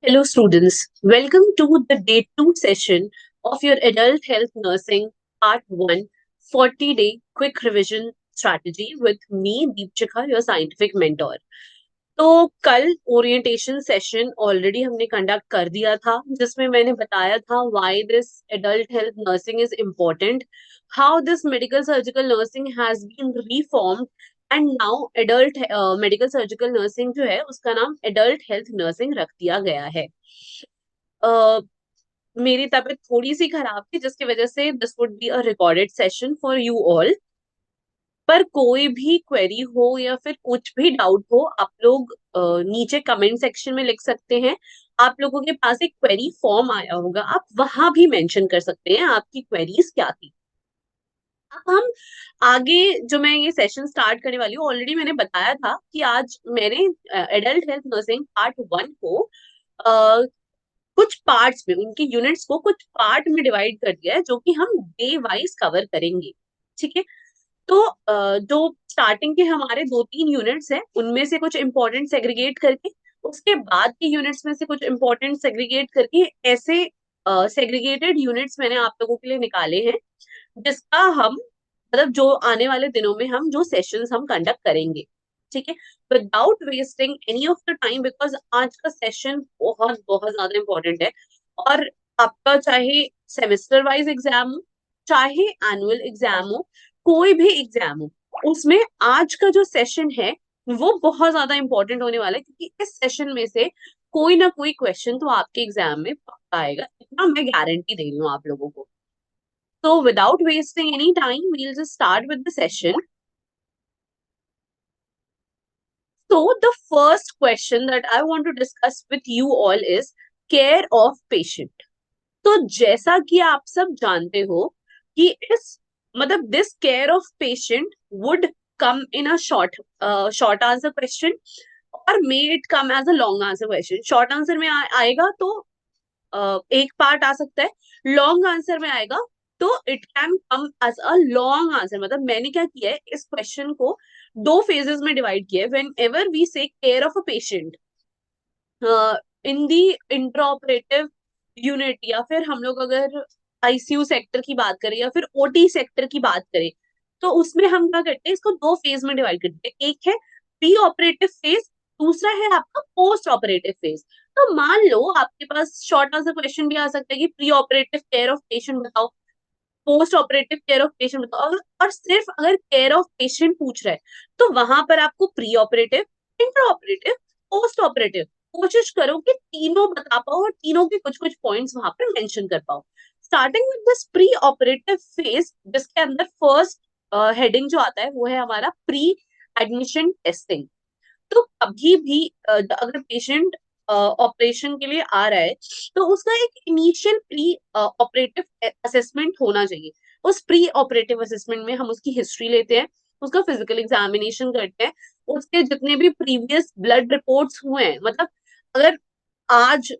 Hello, students. Welcome to the day two session of your Adult Health Nursing Part 1 40-day quick revision strategy with me, Deepchika, your scientific mentor. तो कल orientation session already हमने conduct कर दिया था जिसमें मैंने बताया था why this adult health nursing is important, how this medical surgical nursing has been reformed and now adult medical surgical nursing जो है उसका नाम एडल्ट हेल्थ नर्सिंग रख दिया गया है। अ, मेरी तबीयत थोड़ी सी खराब थी जिसकी वजह से this would be a recorded session for you all. पर कोई भी क्वेरी हो या फिर कुछ भी डाउट हो आप लोग नीचे कमेंट सेक्शन में लिख सकते हैं। आप लोगों के पास एक क्वेरी फॉर्म आया होगा, आप वहां भी मेंशन कर सकते हैं आपकी क्वेरीज क्या थी। अब हम आगे जो मैं ये सेशन स्टार्ट करने वाली हूँ, ऑलरेडी मैंने बताया था कि आज मैंने एडल्ट हेल्थ नर्सिंग पार्ट 1 को कुछ पार्ट्स में, उनके यूनिट्स को कुछ पार्ट में डिवाइड कर दिया है जो कि हम डे वाइज कवर करेंगे। ठीक है। तो जो स्टार्टिंग के हमारे 2-3 यूनिट्स हैं उनमें से कुछ इंपॉर्टेंट सेग्रीगेट करके, उसके बाद के यूनिट्स में से कुछ इंपॉर्टेंट सेग्रीगेट करके, ऐसे सेग्रीगेटेड यूनिट्स मैंने आप लोगों के लिए निकाले हैं जिसका हम मतलब जो आने वाले दिनों में हम जो सेशंस हम कंडक्ट करेंगे। ठीक है। Without wasting any of the time, because आज का सेशन बहुत बहुत ज्यादा इंपॉर्टेंट है। और आपका चाहे सेमेस्टर वाइज एग्जाम हो, चाहे एनुअल एग्जाम हो, कोई भी एग्जाम हो, उसमें आज का जो सेशन है वो बहुत ज्यादा इंपॉर्टेंट होने वाला है, क्योंकि इस सेशन में से कोई ना कोई क्वेश्चन तो आपके एग्जाम में पक्का आएगा, इतना मैं गारंटी दे रही हूँ आप लोगों को। So without wasting any time, we'll just start with the session. So the first question that I want to discuss with you all is care of patient. तो जैसा कि आप सब जानते हो कि इस मतलब this care of patient would come in a short answer question और may it come as a long answer question. Short answer में आएगा तो एक पार्ट आ सकता है, लॉन्ग आंसर में आएगा तो it can come as a long answer. मतलब मैंने क्या किया है, इस क्वेश्चन को दो फेजेस में डिवाइड किया है। व्हेन एवर वी से care of a patient in the intraoperative unit, या फिर हम लोग अगर आईसीयू सेक्टर की बात करें या फिर ओटी सेक्टर की बात करें, तो उसमें हम क्या करते हैं, इसको दो फेज में डिवाइड करते हैं। एक है प्री ऑपरेटिव फेज, दूसरा है आपका पोस्ट ऑपरेटिव फेज। तो मान लो आपके पास शॉर्ट आंसर क्वेश्चन भी आ सकता है कि pre operative care of patient बताओ, post operative care of patient बताओ। और सिर्फ अगर केयर ऑफ पेशेंट पूछ रहा है तो वहां पर आपको pre operative, inter operative, post operative, कोशिश करो कि तीनों बता पाओ और तीनों के कुछ कुछ पॉइंट्स वहां पर मेंशन कर पाओ। Starting with this pre operative phase, जिसके अंदर फर्स्ट हेडिंग जो आता है वो है हमारा प्री एडमिशन टेस्टिंग। तो कभी भी अगर पेशेंट ऑपरेशन के लिए आ रहा है तो उसका एक इनिशियल प्री ऑपरेटिव असेसमेंट होना चाहिए। उस प्री ऑपरेटिव असेसमेंट में हम उसकी हिस्ट्री लेते हैं, उसका फिजिकल एग्जामिनेशन करते हैं, उसके जितने भी प्रीवियस ब्लड रिपोर्ट्स हुए हैं, मतलब अगर आज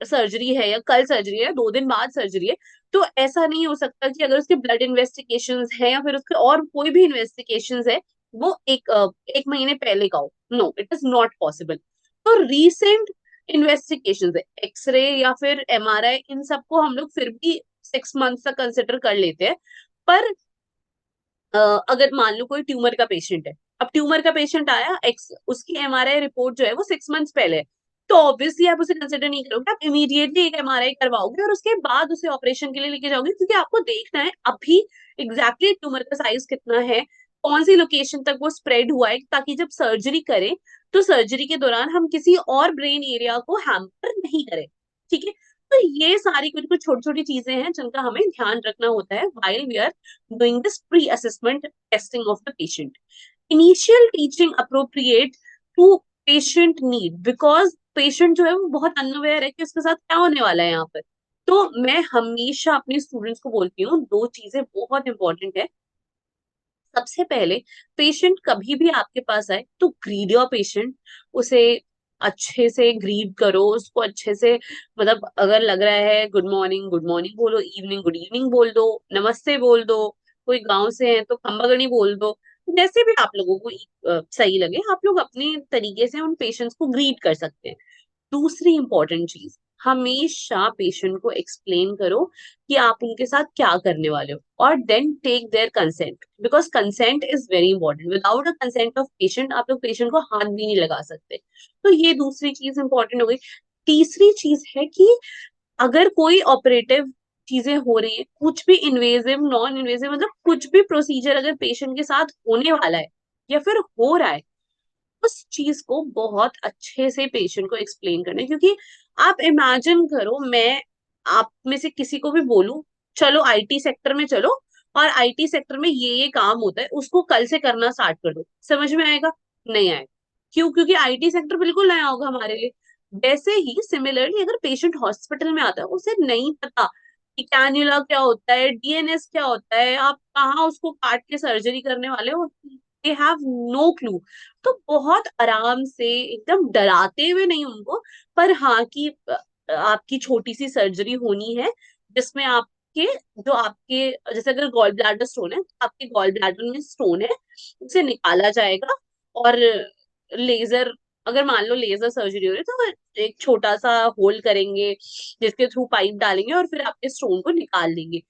सर्जरी है या कल सर्जरी है, 2 दिन बाद सर्जरी है, तो ऐसा नहीं हो सकता कि अगर उसके ब्लड इन्वेस्टिगेशंस है या फिर उसके और कोई भी इन्वेस्टिगेशंस है वो एक महीने पहले का हो। No, it is not possible. तो रीसेंट इन्वेस्टिगेशन है, एक्सरे या फिर एमआरआई, इन सबको हम लोग फिर भी 6 मंथ तक कंसिडर कर लेते हैं। पर अगर मान लो कोई ट्यूमर का पेशेंट है, अब ट्यूमर का पेशेंट आया, एक्स उसकी एमआरआई रिपोर्ट जो है वो 6 मंथ्स पहले है, तो ऑब्वियसली आप उसे कंसिडर नहीं करोगे, आप इमीडिएटली एक एमआरआई करवाओगे और उसके बाद उसे ऑपरेशन के लिए लेके जाओगे, क्योंकि आपको देखना है अभी एग्जैक्टली ट्यूमर का साइज कितना है, कौन सी लोकेशन तक वो स्प्रेड हुआ है, ताकि जब सर्जरी करें तो सर्जरी के दौरान हम किसी और ब्रेन एरिया को हैम्पर नहीं करें। ठीक है। तो ये सारी कुछ कुछ छोटी छोटी चीजें हैं जिनका हमें ध्यान रखना होता है while we are doing this pre-assessment testing of the patient. Initial teaching appropriate to patient need, because patient जो है वो बहुत अनअवेयर है कि उसके साथ क्या होने वाला है यहाँ पर। तो मैं हमेशा अपने स्टूडेंट्स को बोलती हूँ दो चीजें बहुत इंपॉर्टेंट है। सबसे पहले, पेशेंट कभी भी आपके पास आए तो ग्रीड योर पेशेंट, उसे अच्छे से ग्रीड करो, उसको अच्छे से, मतलब अगर लग रहा है गुड मॉर्निंग बोलो, इवनिंग गुड इवनिंग बोल दो, नमस्ते बोल दो, कोई गांव से है तो खम्बागणी बोल दो। जैसे भी आप लोगों को सही लगे, आप लोग अपने तरीके से उन पेशेंट्स को ग्रीड कर सकते हैं। दूसरी इंपॉर्टेंट चीज, हमेशा पेशेंट को एक्सप्लेन करो कि आप उनके साथ क्या करने वाले हो, और then take their consent, because consent is very important. Without a consent of patient आप लोग पेशेंट को हाथ भी नहीं लगा सकते। तो ये दूसरी चीज इंपॉर्टेंट हो गई। तीसरी चीज है कि अगर कोई ऑपरेटिव चीजें हो रही है, कुछ भी इन्वेजिव नॉन इन्वेजिव, मतलब कुछ भी प्रोसीजर अगर पेशेंट के साथ होने वाला है या फिर हो रहा है, उस चीज को बहुत अच्छे से पेशेंट को एक्सप्लेन करना है। क्योंकि आप इमेजिन करो, मैं आप में से किसी को भी बोलूं चलो आईटी सेक्टर में चलो, और आईटी सेक्टर में ये काम होता है, उसको कल से करना स्टार्ट कर दो, समझ में आएगा? नहीं आएगा। क्यों? क्योंकि आईटी सेक्टर बिल्कुल नया होगा हमारे लिए। वैसे ही सिमिलरली अगर पेशेंट हॉस्पिटल में आता है, उसे नहीं पता कि कैन्युला क्या होता है, डीएनएस क्या होता है, आप कहाँ उसको काट के सर्जरी करने वाले हो, दे हैव नो क्लू। तो बहुत आराम से, एकदम डराते हुए नहीं उनको, पर हाँ कि आपकी छोटी सी सर्जरी होनी है जिसमें आपके जो आपके जैसे अगर गॉल ब्लैडर स्टोन है, तो आपके गॉल ब्लैडर में स्टोन है, उसे निकाला जाएगा। और लेजर, अगर मान लो लेजर सर्जरी हो रही है, तो वो एक छोटा सा होल करेंगे जिसके थ्रू पाइप डालेंगे और फिर आपके स्टोन को निकाल देंगे।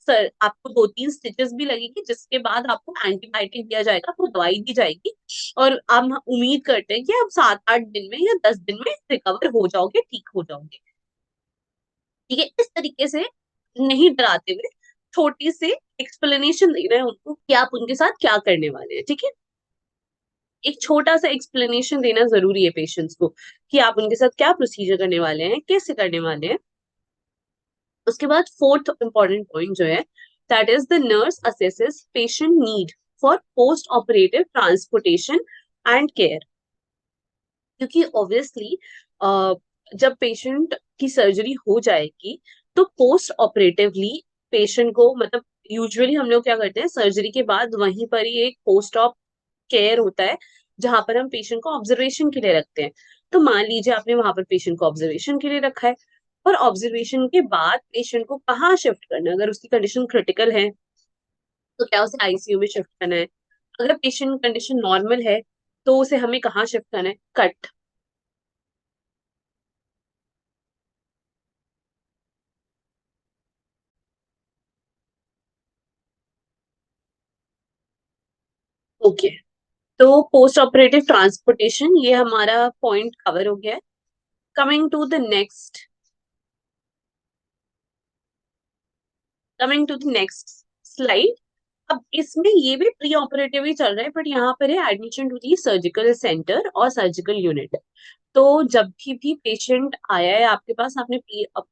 सर आपको 2-3 स्टिचेस भी लगेगी, जिसके बाद आपको एंटीबायोटिक दिया जाएगा, आपको दवाई दी जाएगी, और हम उम्मीद करते हैं कि आप 7-8 दिन में या 10 दिन में रिकवर हो जाओगे, ठीक हो जाओगे। ठीक है, इस तरीके से नहीं डराते हुए छोटी सी एक्सप्लेनेशन देना है उनको कि आप उनके साथ क्या करने वाले हैं। ठीक है, एक छोटा सा एक्सप्लेनेशन देना जरूरी है पेशेंट्स को कि आप उनके साथ क्या प्रोसीजर करने वाले हैं, कैसे करने वाले हैं। उसके बाद फोर्थ इंपॉर्टेंट पॉइंट जो है, that is the nurse assesses patient need for post operative transportation and care. क्योंकि ऑब्वियसली जब पेशेंट की सर्जरी हो जाएगी, तो पोस्ट ऑपरेटिवली पेशेंट को, मतलब यूजुअली हम लोग क्या करते हैं, सर्जरी के बाद वहीं पर ही एक पोस्ट ऑप केयर होता है, जहां पर हम पेशेंट को ऑब्जर्वेशन के लिए रखते हैं। तो मान लीजिए आपने वहां पर पेशेंट को ऑब्जर्वेशन के लिए रखा है, और ऑब्जर्वेशन के बाद पेशेंट को कहाँ शिफ्ट करना है, अगर उसकी कंडीशन क्रिटिकल है तो क्या उसे आईसीयू में शिफ्ट करना है, अगर पेशेंट कंडीशन नॉर्मल है तो उसे हमें कहाँ शिफ्ट करना है, कट। ओके, तो पोस्ट ऑपरेटिव ट्रांसपोर्टेशन ये हमारा पॉइंट कवर हो गया है। Coming to the next, coming to the next slide. अब इसमें ये भी प्री ऑपरेटिव ही चल रहा है, बट यहाँ पर है admission to the surgical centre और सर्जिकल यूनिट। तो जब भी पेशेंट आया है आपके पास, आपने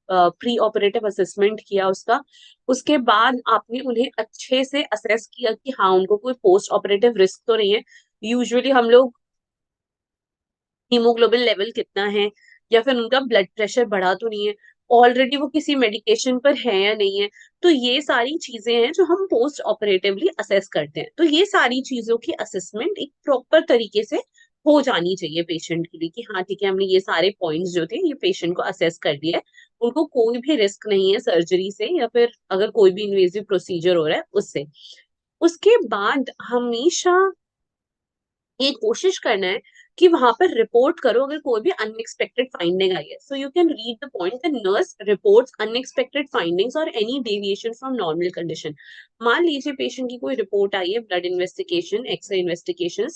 प्री ऑपरेटिव असेसमेंट किया उसका, उसके बाद आपने उन्हें अच्छे से असेस किया कि हाँ उनको कोई पोस्ट ऑपरेटिव रिस्क तो नहीं है। यूजुअली हम लोग हीमोग्लोबिन लेवल कितना है, या फिर उनका ब्लड प्रेशर बढ़ा तो नहीं है, ऑलरेडी वो किसी मेडिकेशन पर है या नहीं है, तो ये सारी चीजें हैं जो हम पोस्ट ऑपरेटिवली असेस करते हैं। तो ये सारी चीजों की असेसमेंट एक प्रॉपर तरीके से हो जानी चाहिए पेशेंट के लिए कि हाँ ठीक है, हमने ये सारे पॉइंट्स जो थे ये पेशेंट को असेस कर दिया है, उनको कोई भी रिस्क नहीं है सर्जरी से, या फिर अगर कोई भी इन्वेजिव प्रोसीजर हो रहा है उससे। उसके बाद हमेशा ये कोशिश करना है कि वहां पर रिपोर्ट करो अगर कोई भी अनएक्सपेक्टेड फाइंडिंग आई है। So you can read the point, the nurse reports unexpected findings और any deviation from normal condition. मान लीजिए पेशेंट की कोई रिपोर्ट आई है, ब्लड इन्वेस्टिगेशन, एक्सरे इन्वेस्टिगेशन,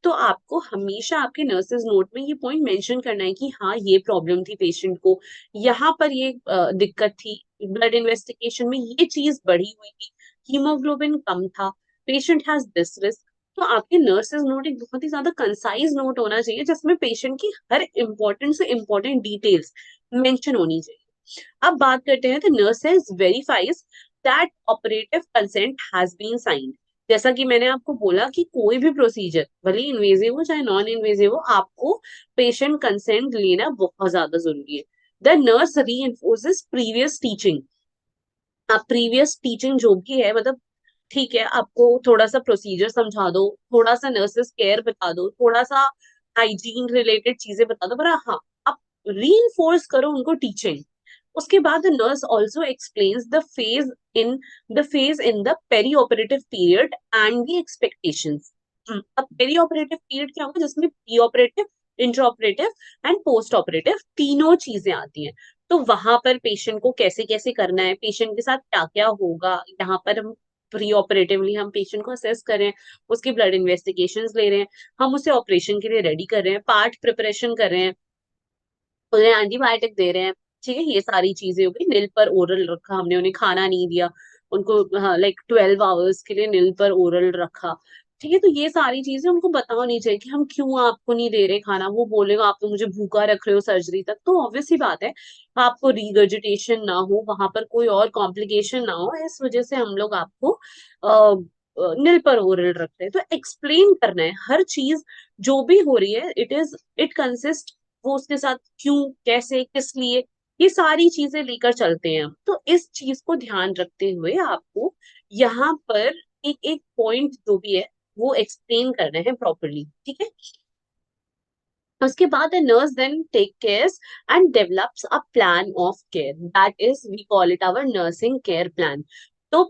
तो आपको हमेशा आपके नर्सेज नोट में ये पॉइंट मेंशन करना है कि हाँ ये प्रॉब्लम थी पेशेंट को, यहाँ पर ये दिक्कत थी, ब्लड इन्वेस्टिगेशन में ये चीज बढ़ी हुई थी, हीमोग्लोबिन कम था, पेशेंट हैज दिस रिस्क। तो आपके नर्सेज नोट एक बहुत ही ज्यादा कंसाइज नोट होना चाहिए, जिसमें पेशेंट की हर इंपॉर्टेंट से इंपॉर्टेंट डिटेल्स मेंशन होनी चाहिए। अब बात करते हैं, the nurses verifies that operative consent has been signed. जैसा कि मैंने आपको बोला कि कोई भी प्रोसीजर भले इन्वेजिव हो चाहे नॉन इन्वेजिव हो, आपको पेशेंट कंसेंट लेना बहुत ज्यादा जरूरी है। द नर्स री एनफोर्सेस प्रीवियस टीचिंग। आप प्रीवियस टीचिंग जो भी है, मतलब ठीक है आपको थोड़ा सा प्रोसीजर समझा दो, थोड़ा सा नर्सेस केयर बता दो, थोड़ा सा हाइजीन रिलेटेड चीजें बता दो, पर हाँ आप रीइंफोर्स करो उनको टीचिंग। उसके बाद nurse also explains the phase in the peri operative period and the expectations. अब पेरी ऑपरेटिव पीरियड क्या होगा, जिसमें pre operative intra operative and post operative, तीनों चीजें आती हैं। तो वहां पर पेशेंट को कैसे कैसे करना है, पेशेंट के साथ क्या क्या होगा, यहाँ पर हम प्री ऑपरेटिवली हम पेशेंट को असेस कर रहे हैं, उसकी ब्लड इन्वेस्टिगेशंस ले रहे हैं, हम उसे ऑपरेशन के लिए रेडी कर रहे हैं, पार्ट प्रिपरेशन कर रहे हैं, उन्हें एंटीबायोटिक दे रहे हैं। ठीक है, ये सारी चीजें हो गई। नील पर ओरल रखा हमने, उन्हें खाना नहीं दिया, उनको लाइक 12 आवर्स के लिए नील पर ओरल रखा। ठीक है, तो ये सारी चीजें उनको बताना होनी चाहिए कि हम क्यों आपको नहीं दे रहे खाना। वो बोलेगा आप तो मुझे भूखा रख रहे हो सर्जरी तक, तो ऑब्वियस सी बात है आपको रिगर्जिटेशन ना हो, वहां पर कोई और कॉम्प्लिकेशन ना हो, इस वजह से हम लोग आपको नील पर ओरल रखते हैं। तो एक्सप्लेन करना है हर चीज जो भी हो रही है, इट कंसिस्ट, वो उसके साथ क्यों, कैसे, किस लिए, ये सारी चीजें लेकर चलते हैं हम। तो इस चीज को ध्यान रखते हुए आपको यहाँ पर एक एक पॉइंट जो भी है वो एक्सप्लेन करना है प्रॉपरली। ठीक है, उसके बाद nurse then take care and develops a plan of care, that is we call it our nursing care plan. तो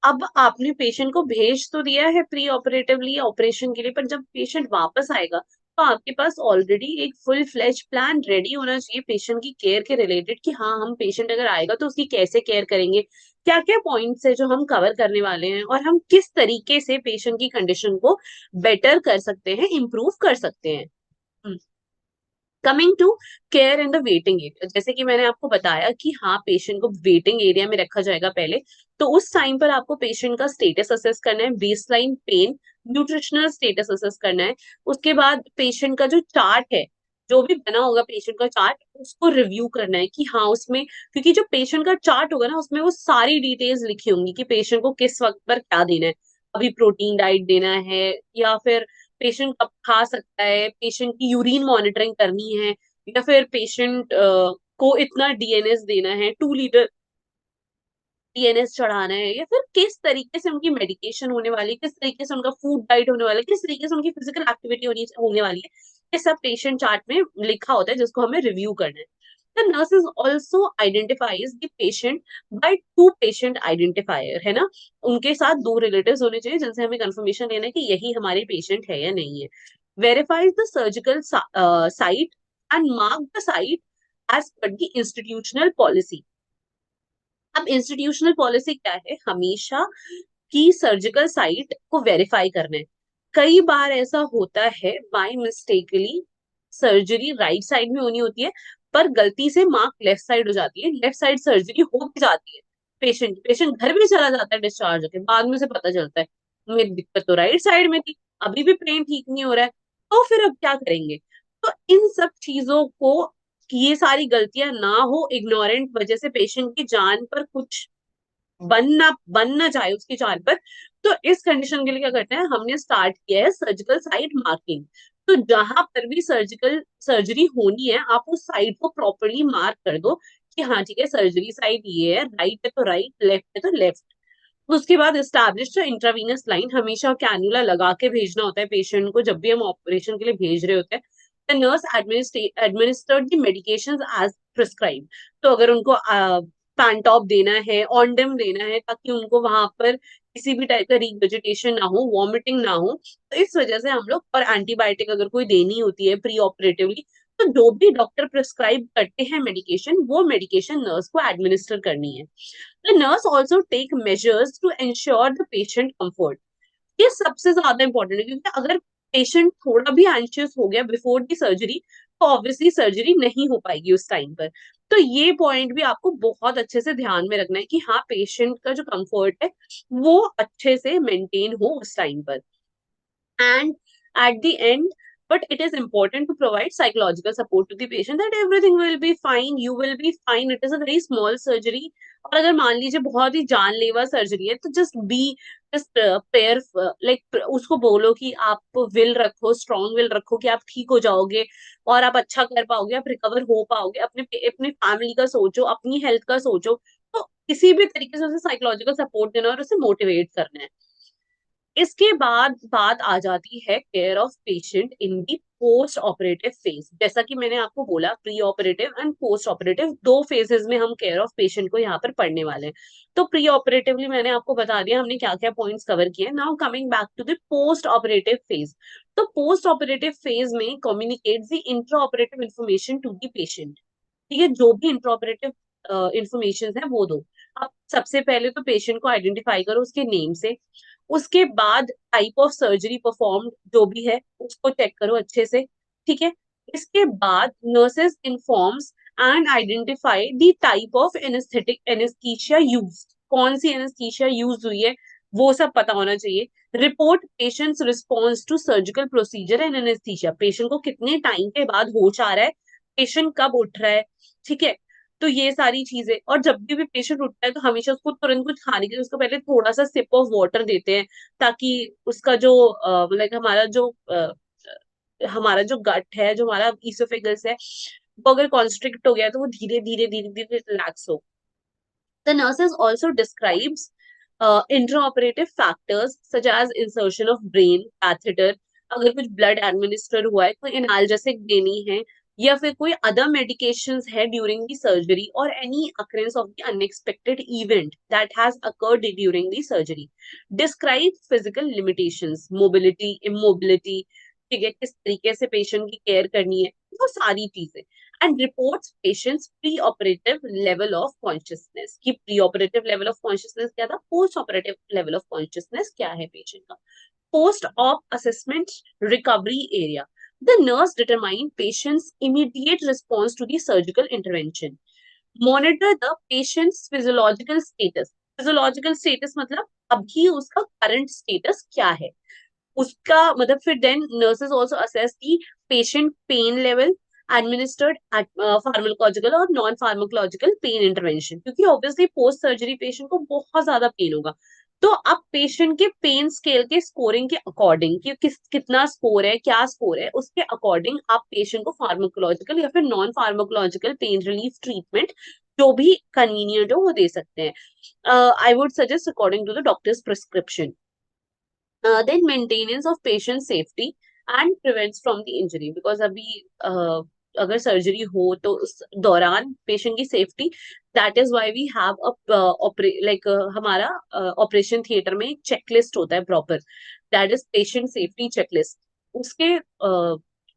अब आपने पेशेंट को भेज तो दिया है प्री ऑपरेटिवली ऑपरेशन के लिए, पर जब पेशेंट वापस आएगा तो आपके पास ऑलरेडी एक फुल फ्लेज प्लान रेडी होना चाहिए पेशेंट की केयर के रिलेटेड, कि हाँ हम पेशेंट अगर आएगा तो उसकी कैसे केयर करेंगे, क्या क्या पॉइंट्स है जो हम कवर करने वाले हैं, और हम किस तरीके से पेशेंट की कंडीशन को बेटर कर सकते हैं, इम्प्रूव कर सकते हैं। Coming to care in the waiting area, जैसे कि मैंने आपको बताया कि हाँ पेशेंट को वेटिंग एरिया में रखा जाएगा पहले। तो उस टाइम पर आपको पेशेंट का स्टेटस असेस करना है, baseline pain, nutritional status assess करना है। उसके बाद पेशेंट का जो चार्ट है, जो भी बना होगा पेशेंट का चार्ट, उसको रिव्यू करना है कि हाँ उसमें, क्योंकि जो पेशेंट का चार्ट होगा ना उसमें वो सारी डिटेल्स लिखी होंगी कि पेशेंट को किस वक्त पर क्या देना है, अभी प्रोटीन डाइट देना है, या फिर पेशेंट कब खा सकता है, पेशेंट की यूरिन मॉनिटरिंग करनी है, या फिर पेशेंट को इतना डीएनएस देना है, 2 लीटर डीएनएस चढ़ाना है, या फिर किस तरीके से उनकी मेडिकेशन होने वाली है, किस तरीके से उनका फूड डाइट होने वाला है, किस तरीके से उनकी फिजिकल एक्टिविटी होने वाली है, ये सब पेशेंट चार्ट में लिखा होता है जिसको हमें रिव्यू करना है। The nurses also identifies the patient by two patient identifier, है ना, उनके साथ दो रिलेटिव्स होने चाहिए जिनसे हमें कंफर्मेशन लेना है कि यही हमारे पेशेंट है या नहीं है। Verifies the surgical site and mark the site as per the institutional policy. अब इंस्टीट्यूशनल पॉलिसी क्या है, हमेशा की सर्जिकल साइट को वेरीफाई करना है। कई बार ऐसा होता है by mistakely surgery right side में होनी होती है, पर गलती से मार्क लेफ्ट साइड हो जाती है, लेफ्ट साइड सर्जरी हो भी जाती है, पेशेंट पेशेंट घर भी चला जाता है डिस्चार्ज होकर, बाद में से पता चलता है मेरी दिक्कत तो राइट साइड में थी, अभी भी पेन ठीक नहीं हो रहा है, तो फिर अब क्या करेंगे। तो इन सब चीजों को, कि ये सारी गलतियां ना हो, इग्नोरेंट वजह से पेशेंट की जान पर कुछ बन ना जाए उसकी जान पर, तो इस कंडीशन के लिए क्या करते हैं, हमने स्टार्ट किया है सर्जिकल साइट मार्किंग। तो जहां पर भी सर्जिकल सर्जरी होनी है आप उस साइट को प्रॉपरली मार्क कर दो कि हाँ ठीक है सर्जरी साइट ये है, राइट है तो राइट, लेफ्ट है तो लेफ्ट। उसके बाद एस्टैब्लिश इंट्रावीनस लाइन, हमेशा कैन्युला लगा के भेजना होता है पेशेंट को जब भी हम ऑपरेशन के लिए भेज रहे होते हैं। The nurse administered the medications as prescribe. तो अगर उनको पैंटॉप देना है, ऑन्डम देना है, ताकि उनको वहां पर किसी भी टाइप का रिगर्जिटेशन ना हो, वॉमिटिंग ना हो, तो इस वजह से हम लोग, और एंटीबायोटिक अगर कोई देनी होती है प्री ऑपरेटिवली, तो जो भी डॉक्टर प्रिस्क्राइब करते हैं मेडिकेशन, वो मेडिकेशन नर्स को एडमिनिस्टर करनी है। The nurse also take measures to ensure the patient comfort. ये सबसे ज्यादा इंपॉर्टेंट है, क्योंकि अगर पेशेंट थोड़ा भी एंशियस हो गया बिफोर दी सर्जरी, तो ऑब्वियसली सर्जरी नहीं हो पाएगी उस टाइम पर। तो ये पॉइंट भी आपको बहुत अच्छे से ध्यान में रखना है कि हाँ पेशेंट का जो कंफर्ट है वो अच्छे से मेंटेन हो उस टाइम पर। And at the end, but it is important to provide psychological support to the patient that everything will be fine, you will be fine, it is a very small surgery। और अगर मान लीजिए बहुत ही जानलेवा surgery है तो just prayer, like उसको बोलो कि आप विल रखो, स्ट्रॉन्ग विल रखो कि आप ठीक हो जाओगे और आप अच्छा कर पाओगे, आप रिकवर हो पाओगे, अपने अपने फैमिली का सोचो, अपनी हेल्थ का सोचो। तो किसी भी तरीके से उसे साइकोलॉजिकल सपोर्ट देना और उसे मोटिवेट करना है। इसके बाद बात आ जाती है care of patient in the post operative phase. जैसा कि मैंने आपको बोला, pre operative and post operative दो फेजेस में हम केयर ऑफ पेशेंट को यहाँ पर पढ़ने वाले हैं। तो प्री ऑपरेटिवली मैंने आपको बता दिया हमने क्या क्या पॉइंट्स कवर किए। Now coming back to the post operative phase. तो पोस्ट ऑपरेटिव फेज में communicate the intra operative information to the patient. ठीक है, जो भी इंट्रा ऑपरेटिव इंफॉर्मेशन है वो दो। आप सबसे पहले तो पेशेंट को आइडेंटिफाई करो उसके नेम से। उसके बाद टाइप ऑफ सर्जरी परफॉर्म जो भी है उसको चेक करो अच्छे से। ठीक है, इसके बाद nurses informs and identify the type of anaesthetic anaesthesia use, कौन सी एनेस्थीसिया यूज हुई है वो सब पता होना चाहिए। Report patient's response to surgical procedure and anaesthesia, patient को कितने टाइम के बाद होश आ रहा है, पेशेंट कब उठ रहा है। ठीक है, तो ये सारी चीजें। और जब भी पेशेंट उठता है तो हमेशा उसको तुरंत कुछ खाने के लिए उसको पहले थोड़ा सा सिप ऑफ वाटर देते हैं, ताकि उसका जो लाइक हमारा जो गट है, जो हमारा ईसोफेगस है, वो अगर कॉन्स्ट्रिक्ट हो गया है तो वो धीरे धीरे धीरे धीरे रिलैक्स हो। The nurses also describes intraoperative factors such as insertion of brain catheter, अगर कुछ ब्लड एडमिनिस्टर हुआ है, कोई एनाल्जेसिक देनी है, या फिर कोई अदर मेडिकेशंस है ड्यूरिंग द सर्जरी, और any occurrence of the unexpected event that has occurred during the surgery. Describe physical limitations, mobility, immobility, ठीक है, किस तरीके से पेशेंट की केयर करनी है, वो सारी चीजें। And reports patient's pre operative level of consciousness, कि pre operative level of consciousness क्या था, post operative level of consciousness क्या है पेशेंट का। Post op assessment recovery area, the nurse determine patient's immediate response to the surgical intervention. Monitor the patient's physiological status, physiological status मतलब अभी उसका current status क्या है उसका, मतलब फिर then nurses also assess the patient pain level, administered pharmacological और non pharmacological pain intervention, क्योंकि ऑब्वियसली पोस्ट सर्जरी पेशेंट को बहुत ज्यादा पेन होगा। तो अब पेशेंट के पेन स्केल के स्कोरिंग के अकॉर्डिंग, कि कितना स्कोर है, क्या स्कोर है, उसके अकॉर्डिंग आप पेशेंट को फार्माकोलॉजिकल या फिर non pharmacological pain relief treatment जो भी कन्वीनियंट हो वो दे सकते हैं। I would suggest according to the doctor's prescription. Then maintenance of patient safety and prevents from the injury, because अभी अगर सर्जरी हो तो उस दौरान पेशेंट की safety, that is why we have like हमारा ऑपरेशन थिएटर में एक चेकलिस्ट होता है proper, that is patient safety checklist. उसके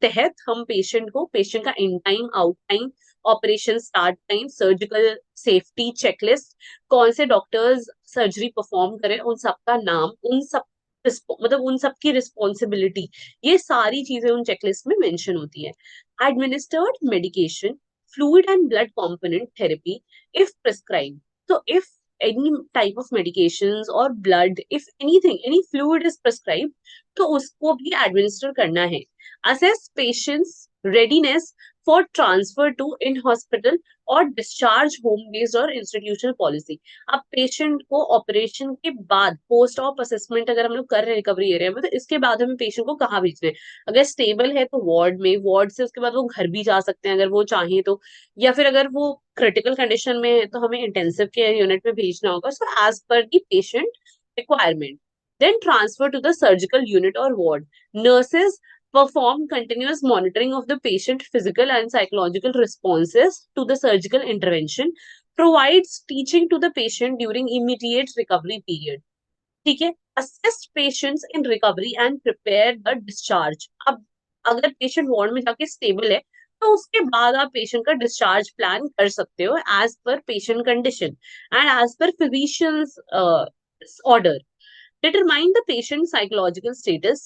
तहत हम पेशेंट को, पेशेंट का in time, out time, operation start time, surgical safety checklist, कौन से डॉक्टर्स सर्जरी परफॉर्म करें, उन सबका नाम, उन सब मतलब उन सबकी रिस्पॉन्सिबिलिटी, ये सारी चीजें उन चेकलिस्ट में मेंशन होती है। Administered medication, fluid and blood component therapy if prescribe, तो if any type of medications or blood, if anything, any fluid is prescribed, तो उसको भी एडमिनिस्टर करना है। Assess patient's readiness for transfer to in hospital और discharge home based और institutional policy. अब patient को ऑपरेशन के बाद पोस्ट ऑप असेसमेंट अगर हम लोग कर रहे हैं रिकवरी एरिया में, तो इसके बाद हमें पेशेंट को कहाँ भेजना है। अगर स्टेबल है तो वार्ड में, वार्ड से उसके बाद वो घर भी जा सकते हैं अगर वो चाहें तो, या फिर अगर वो क्रिटिकल कंडीशन में है तो हमें इंटेंसिव केयर यूनिट में भेजना होगा, so as per the patient requirement. Then transfer to the surgical unit or ward. Nurses perform continuous monitoring of the patient physical and psychological responses to the surgical intervention, provides teaching to the patient during immediate recovery period. ठीक है, assist patients in recovery and prepare the discharge. अब अगर patient ward में जाके stable है तो उसके बाद आप पेशेंट का डिस्चार्ज प्लान कर सकते हो as per patient condition and as per physician's order. Determine the patient's psychological status.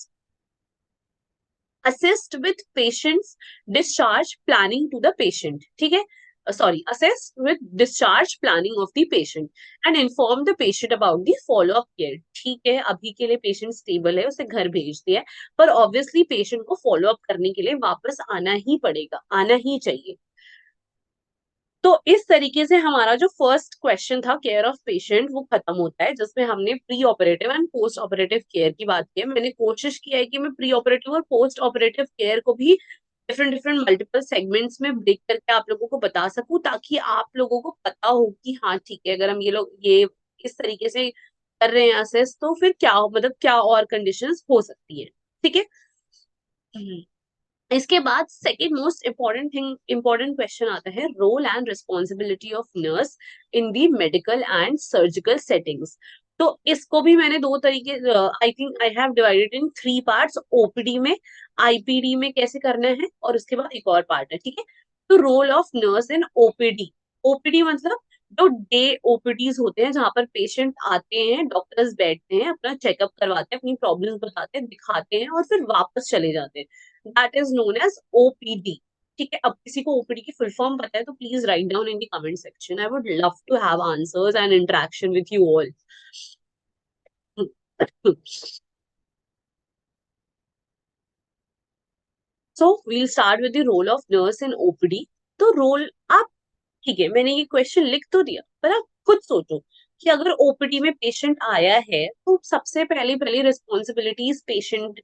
Assist with patient's discharge planning to the patient. ठीक है, sorry, assess with discharge planning of the patient and inform the patient about the follow up care. ठीक है, अभी के लिए patient stable है, उसे घर भेज दिया है, पर ऑब्वियसली पेशेंट को फॉलो अप करने के लिए वापस आना ही पड़ेगा, आना ही चाहिए। तो इस तरीके से हमारा जो फर्स्ट क्वेश्चन था केयर ऑफ पेशेंट वो खत्म होता है, जिसमें हमने pre operative and post operative care की बात की है। मैंने कोशिश किया है कि मैं प्री ऑपरेटिव और पोस्ट ऑपरेटिव केयर को भी डिफरेंट डिफरेंट मल्टीपल सेगमेंट्स में ब्रेक करके आप लोगों को बता सकूं, ताकि आप लोगों को पता हो कि हाँ ठीक है, अगर हम ये लोग ये इस तरीके से कर रहे हैं असेस, तो फिर क्या मतलब क्या और कंडीशंस हो सकती है। ठीक है। इसके बाद सेकेंड मोस्ट इम्पोर्टेंट क्वेश्चन आता है, role and responsibility of nurse in the medical and surgical settings. तो इसको भी मैंने दो तरीके, I think I have divided in three parts, OPD में, आईपीडी में कैसे करना है, और उसके बाद एक और पार्ट है। ठीक है। तो role of nurse in OPD, OPD मतलब जो डे ओपीडीज होते हैं जहां पर पेशेंट आते हैं, डॉक्टर्स बैठते हैं, अपना चेकअप करवाते हैं, अपनी प्रॉब्लम्स बताते हैं, दिखाते हैं और फिर वापस चले जाते हैं, that is known as OPD. ठीक है। अब किसी को ओपीडी की फुल फॉर्म पता है तो please write down in the comment section, I would love to have answers and interaction with you all. So we'll start with the role of nurse in OPD. तो role आप, ठीक है, मैंने ये question लिख तो दिया, पर आप खुद सोचो कि अगर ओपीडी में पेशेंट आया है तो सबसे पहली पहली रिस्पॉन्सिबिलिटीज पेशेंट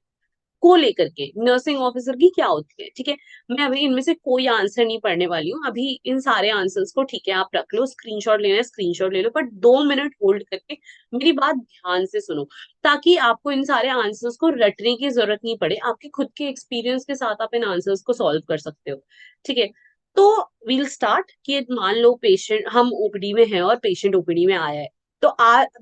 को लेकर के नर्सिंग ऑफिसर की क्या होती है। ठीक है। मैं अभी इनमें से कोई आंसर नहीं पढ़ने वाली हूँ अभी, इन सारे आंसर्स को, ठीक है, आप रख लो, स्क्रीनशॉट लेना है स्क्रीनशॉट ले लो, बट 2 मिनट होल्ड करके मेरी बात ध्यान से सुनो, ताकि आपको इन सारे आंसर्स को रटने की जरूरत नहीं पड़े, आपके खुद के एक्सपीरियंस के साथ आप इन आंसर्स को सॉल्व कर सकते हो। ठीक है। तो वील स्टार्ट कि मान लो पेशेंट, हम ओपीडी में हैं और पेशेंट ओपीडी में आया है, तो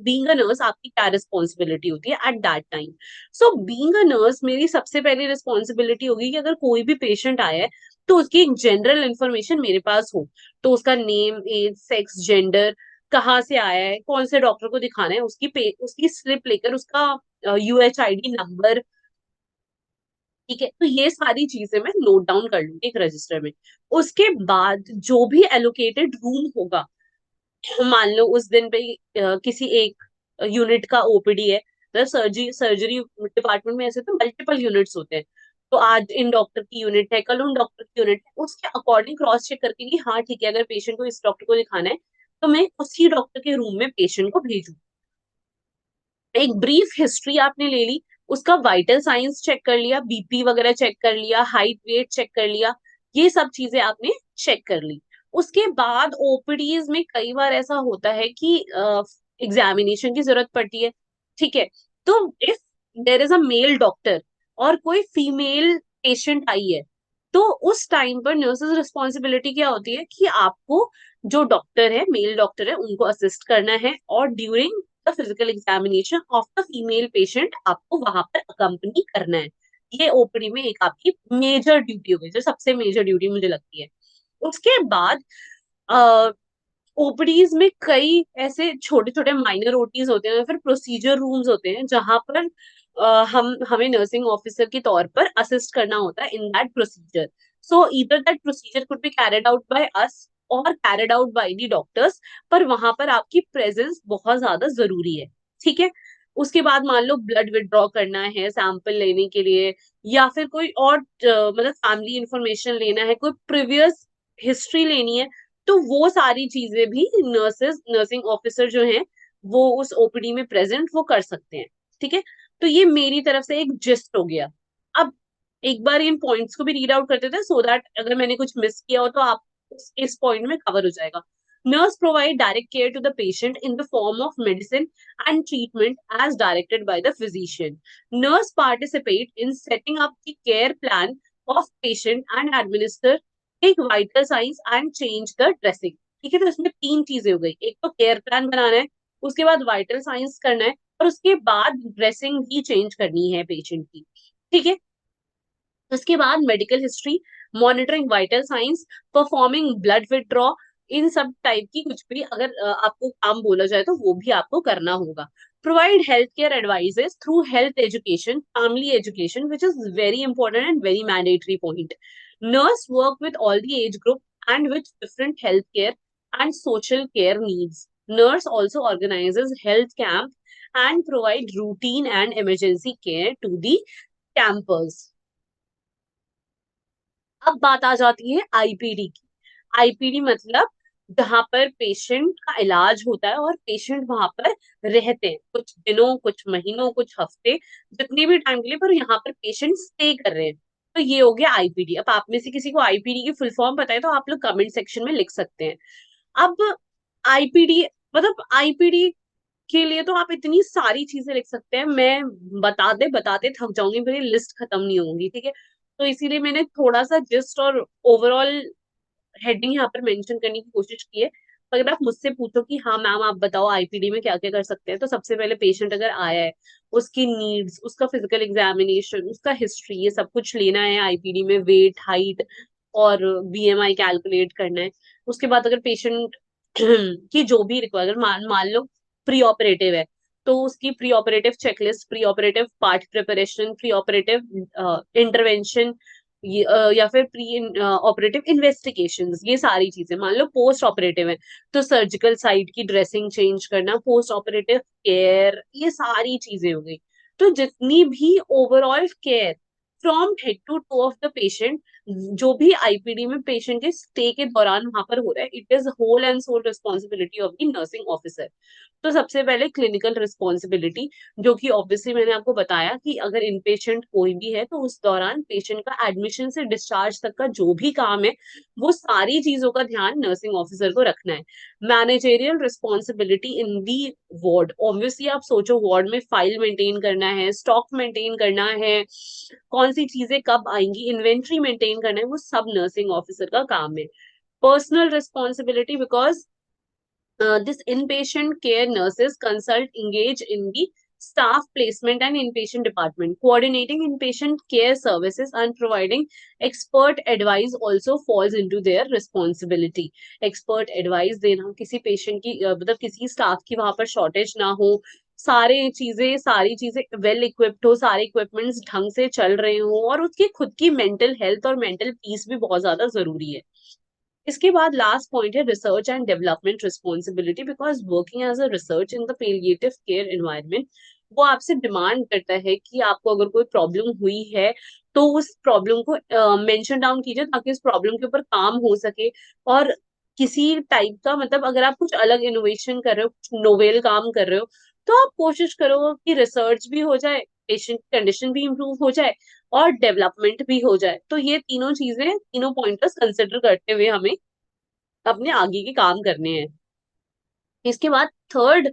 बीइंग अ नर्स आपकी क्या रिस्पॉन्सिबिलिटी होती है at that time. So being a nurse मेरी सबसे पहली रिस्पॉन्सिबिलिटी होगी कि अगर कोई भी पेशेंट आया है तो उसकी एक जनरल इंफॉर्मेशन मेरे पास हो, तो उसका नेम, एज, सेक्स, जेंडर, कहाँ से आया है, कौन से डॉक्टर को दिखाना है, उसकी स्लिप लेकर उसका यूएचआईडी नंबर। ठीक है। तो ये सारी चीजें मैं नोट डाउन कर लूंगी एक रजिस्टर में। उसके बाद जो भी एलोकेटेड रूम होगा, मान लो उस दिन पे किसी एक यूनिट का ओपीडी है, मतलब सर्जरी सर्जरी डिपार्टमेंट में ऐसे तो मल्टीपल यूनिट्स होते हैं, तो आज इन डॉक्टर की यूनिट है, कल उन डॉक्टर की यूनिट है, उसके अकॉर्डिंग क्रॉस चेक करके कि हाँ ठीक है, अगर पेशेंट को इस डॉक्टर को दिखाना है तो मैं उसी डॉक्टर के रूम में पेशेंट को भेजू। एक ब्रीफ हिस्ट्री आपने ले ली, उसका वाइटल साइंस चेक कर लिया, बीपी वगैरह चेक कर लिया, हाइट वेट चेक कर लिया, ये सब चीजें आपने चेक कर ली। उसके बाद ओपीडीज में कई बार ऐसा होता है कि एग्जामिनेशन की जरूरत पड़ती है। ठीक है। तो if there is a mail doctor और कोई फीमेल पेशेंट आई है, तो उस टाइम पर नर्सेज रिस्पॉन्सिबिलिटी क्या होती है कि आपको जो डॉक्टर है, मेल डॉक्टर है, उनको असिस्ट करना है, और during the physical examination of the female patient आपको वहां पर अकम्पनी करना है। ये ओपीडी में एक आपकी मेजर ड्यूटी होगी, जो सबसे मेजर ड्यूटी मुझे लगती है। उसके बाद ओपीडीज में कई ऐसे छोटे छोटे माइनर ओटीज होते हैं, फिर प्रोसीजर रूम्स होते हैं जहां पर हमें नर्सिंग ऑफिसर के तौर पर असिस्ट करना होता है in that procedure. So either that procedure could be carried out by us or carried out by the doctors, पर वहां पर आपकी प्रेजेंस बहुत ज्यादा जरूरी है। ठीक है। उसके बाद मान लो ब्लड विड्रॉ करना है सैंपल लेने के लिए, या फिर कोई और मतलब फैमिली इंफॉर्मेशन लेना है, कोई प्रीवियस हिस्ट्री लेनी है, तो वो सारी चीजें भी नर्सेस, नर्सिंग ऑफिसर जो हैं, वो उस ओपीडी में प्रेजेंट वो कर सकते हैं। ठीक है। तो ये मेरी तरफ से एक जिस्ट हो गया। अब एक बार इन पॉइंट्स को भी रीड आउट करते थे, सो दैट अगर मैंने कुछ मिस किया हो तो आप इस पॉइंट में कवर हो जाएगा। Nurse provide direct care to the patient in the form of medicine and treatment as directed by the physician. Nurse participate in setting up the care plan of patient and administer एक vital signs and change the dressing. ठीक है। तो इसमें तीन चीजें हो गई, एक तो केयर प्लान बनाना है, उसके बाद वाइटल साइंस करना है, और उसके बाद ड्रेसिंग भी चेंज करनी है पेशेंट की। ठीक है। उसके बाद medical history, monitoring vital signs, performing blood withdraw, इन सब टाइप की कुछ भी अगर आपको काम बोला जाए तो वो भी आपको करना होगा। Provide health care advises through health education, family education, which is very important and very mandatory point. Nurse work with all the age group and with different healthcare and social care needs. Nurse also organizes health camp and provide routine and emergency care to the campers. अब बात आ जाती है IPD की। IPD मतलब जहां पर patient का इलाज होता है और पेशेंट वहां पर रहते हैं कुछ दिनों, कुछ महीनों, कुछ हफ्ते, जितने भी टाइम के लिए, पर यहाँ पर पेशेंट स्टे कर रहे हैं, तो ये हो गया आईपीडी। अब आप में से किसी को आईपीडी की फुल फॉर्म पता है तो आप लोग कमेंट सेक्शन में लिख सकते हैं। अब आईपीडी मतलब आईपीडी उसके लिए तो आप इतनी सारी चीजें लिख सकते हैं, मैं बताते बताते थक जाऊंगी, मेरी लिस्ट खत्म नहीं होगी, ठीक है। तो इसीलिए मैंने थोड़ा सा जिस्ट और ओवरऑल हेडिंग यहाँ पर मेंशन करने की कोशिश की है। तो अगर आप मुझसे पूछो कि हाँ मैम आप बताओ आईपीडी में क्या क्या कर सकते हैं, तो सबसे पहले पेशेंट अगर आया है, उसकी नीड्स, उसका फिजिकल एग्जामिनेशन, उसका हिस्ट्री, ये सब कुछ लेना है आईपीडी में, वेट, हाइट और बीएमआई कैलकुलेट करना है। उसके बाद अगर पेशेंट की जो भी रिक्वायर, मान मान लो प्री ऑपरेटिव है, तो उसकी pre operative checklist, pre operative part preparation, pre operative intervention, या फिर प्री ऑपरेटिव इन्वेस्टिगेशंस, ये सारी चीजें। मान लो पोस्ट ऑपरेटिव है, तो सर्जिकल साइट की ड्रेसिंग चेंज करना, पोस्ट ऑपरेटिव केयर, ये सारी चीजें हो गई। तो जितनी भी overall care from head to toe of the patient, जो भी आईपीडी में पेशेंट के स्टे के दौरान वहां पर हो रहा है, it is whole and sole responsibility of the nursing officer. तो सबसे पहले क्लिनिकल रिस्पॉन्सिबिलिटी, जो कि ऑब्वियसली मैंने आपको बताया कि अगर इन पेशेंट कोई भी है, तो उस दौरान पेशेंट का एडमिशन से डिस्चार्ज तक का जो भी काम है, वो सारी चीजों का ध्यान नर्सिंग ऑफिसर को रखना है। मैनेजेरियल रिस्पॉन्सिबिलिटी इन दी वार्ड, ऑब्वियसली आप सोचो वार्ड में फाइल मेंटेन करना है, स्टॉक मेंटेन करना है, कौन सी चीजें कब आएंगी, इन्वेंट्री मेंटेन करना है, वो सब नर्सिंग ऑफिसर का काम है। Personal responsibility, because this inpatient care nurses consult engage in the staff placement and inpatient department, coordinating inpatient care services and providing expert advice also falls into their responsibility. Expert advice देना, किसी patient की मतलब किसी staff की वहां पर shortage ना हो, सारी चीजें वेल इक्विप्ड हो, सारे इक्विपमेंट्स ढंग से चल रहे हो, और उसकी खुद की मेंटल हेल्थ और मेंटल पीस भी बहुत ज्यादा जरूरी है। इसके बाद लास्ट पॉइंट है research and development responsibility, because working as a research in the palliative care environment, वो आपसे डिमांड करता है कि आपको अगर कोई प्रॉब्लम हुई है, तो उस प्रॉब्लम को मेंशन डाउन कीजिए, ताकि उस प्रॉब्लम के ऊपर काम हो सके। और किसी टाइप का, मतलब अगर आप कुछ अलग इनोवेशन कर रहे हो, कुछ नोवेल काम कर रहे हो, तो आप कोशिश करो कि रिसर्च भी हो जाए, पेशेंट कंडीशन भी इम्प्रूव हो जाए, और डेवलपमेंट भी हो जाए। तो ये तीनों चीजें, तीनों पॉइंटर्स कंसिडर करते हुए हमें अपने आगे के काम करने हैं। इसके बाद थर्ड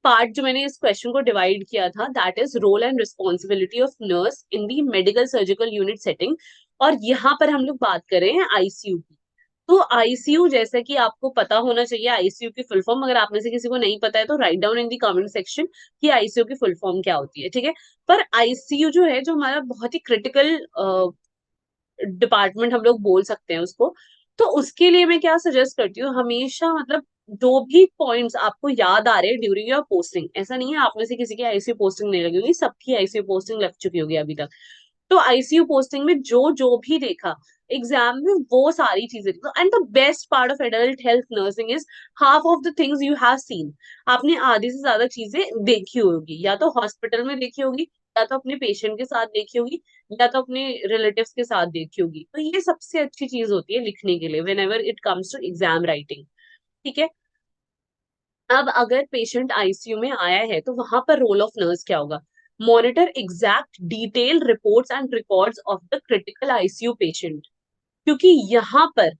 पार्ट जो मैंने इस क्वेश्चन को डिवाइड किया था, that is role and responsibility of nurse in the medical surgical unit setting. और यहाँ पर हम लोग बात कर रहे हैं आईसीयू की। तो आईसीयू, जैसे कि आपको पता होना चाहिए आईसीयू की फुल फॉर्म, अगर आप में से किसी को नहीं पता है तो राइट डाउन इन दी कमेंट सेक्शन कि आईसीयू की फुल फॉर्म क्या होती है, ठीक है। पर आईसीयू जो है, जो हमारा बहुत ही क्रिटिकल डिपार्टमेंट हम लोग बोल सकते हैं उसको, तो उसके लिए मैं क्या सजेस्ट करती हूँ, हमेशा मतलब जो भी पॉइंट्स आपको याद आ रहे हैं ड्यूरिंग योर पोस्टिंग, ऐसा नहीं है आप में से किसी की आईसीयू पोस्टिंग नहीं लगी होगी, सबकी आईसीयू पोस्टिंग लग चुकी होगी अभी तक। तो आईसीयू पोस्टिंग में जो जो भी देखा एग्जाम में, वो सारी चीजें देखो। And the best part of adult health nursing is half of the things you have seen. आपने आधी से ज्यादा चीजें देखी होगी, या तो हॉस्पिटल में देखी होगी, या तो अपने पेशेंट के साथ देखी होगी, या तो अपने रिलेटिव्स के साथ देखी होगी। तो ये सबसे अच्छी चीज होती है लिखने के लिए, whenever it comes to exam writing, ठीक है। अब अगर पेशेंट आईसीयू में आया है, तो वहां पर रोल ऑफ नर्स क्या होगा? Monitor exact detail reports and records of the critical ICU patient, क्योंकि यहाँ पर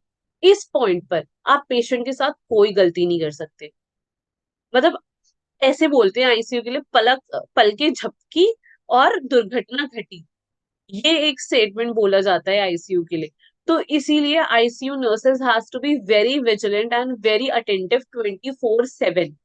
इस पॉइंट पर आप पेशेंट के साथ कोई गलती नहीं कर सकते। मतलब ऐसे बोलते हैं आईसीयू के लिए, पलक पल के झपकी और दुर्घटना घटी, ये एक स्टेटमेंट बोला जाता है आईसीयू के लिए। तो इसीलिए ICU nurses has to be very vigilant and very attentive 24/7।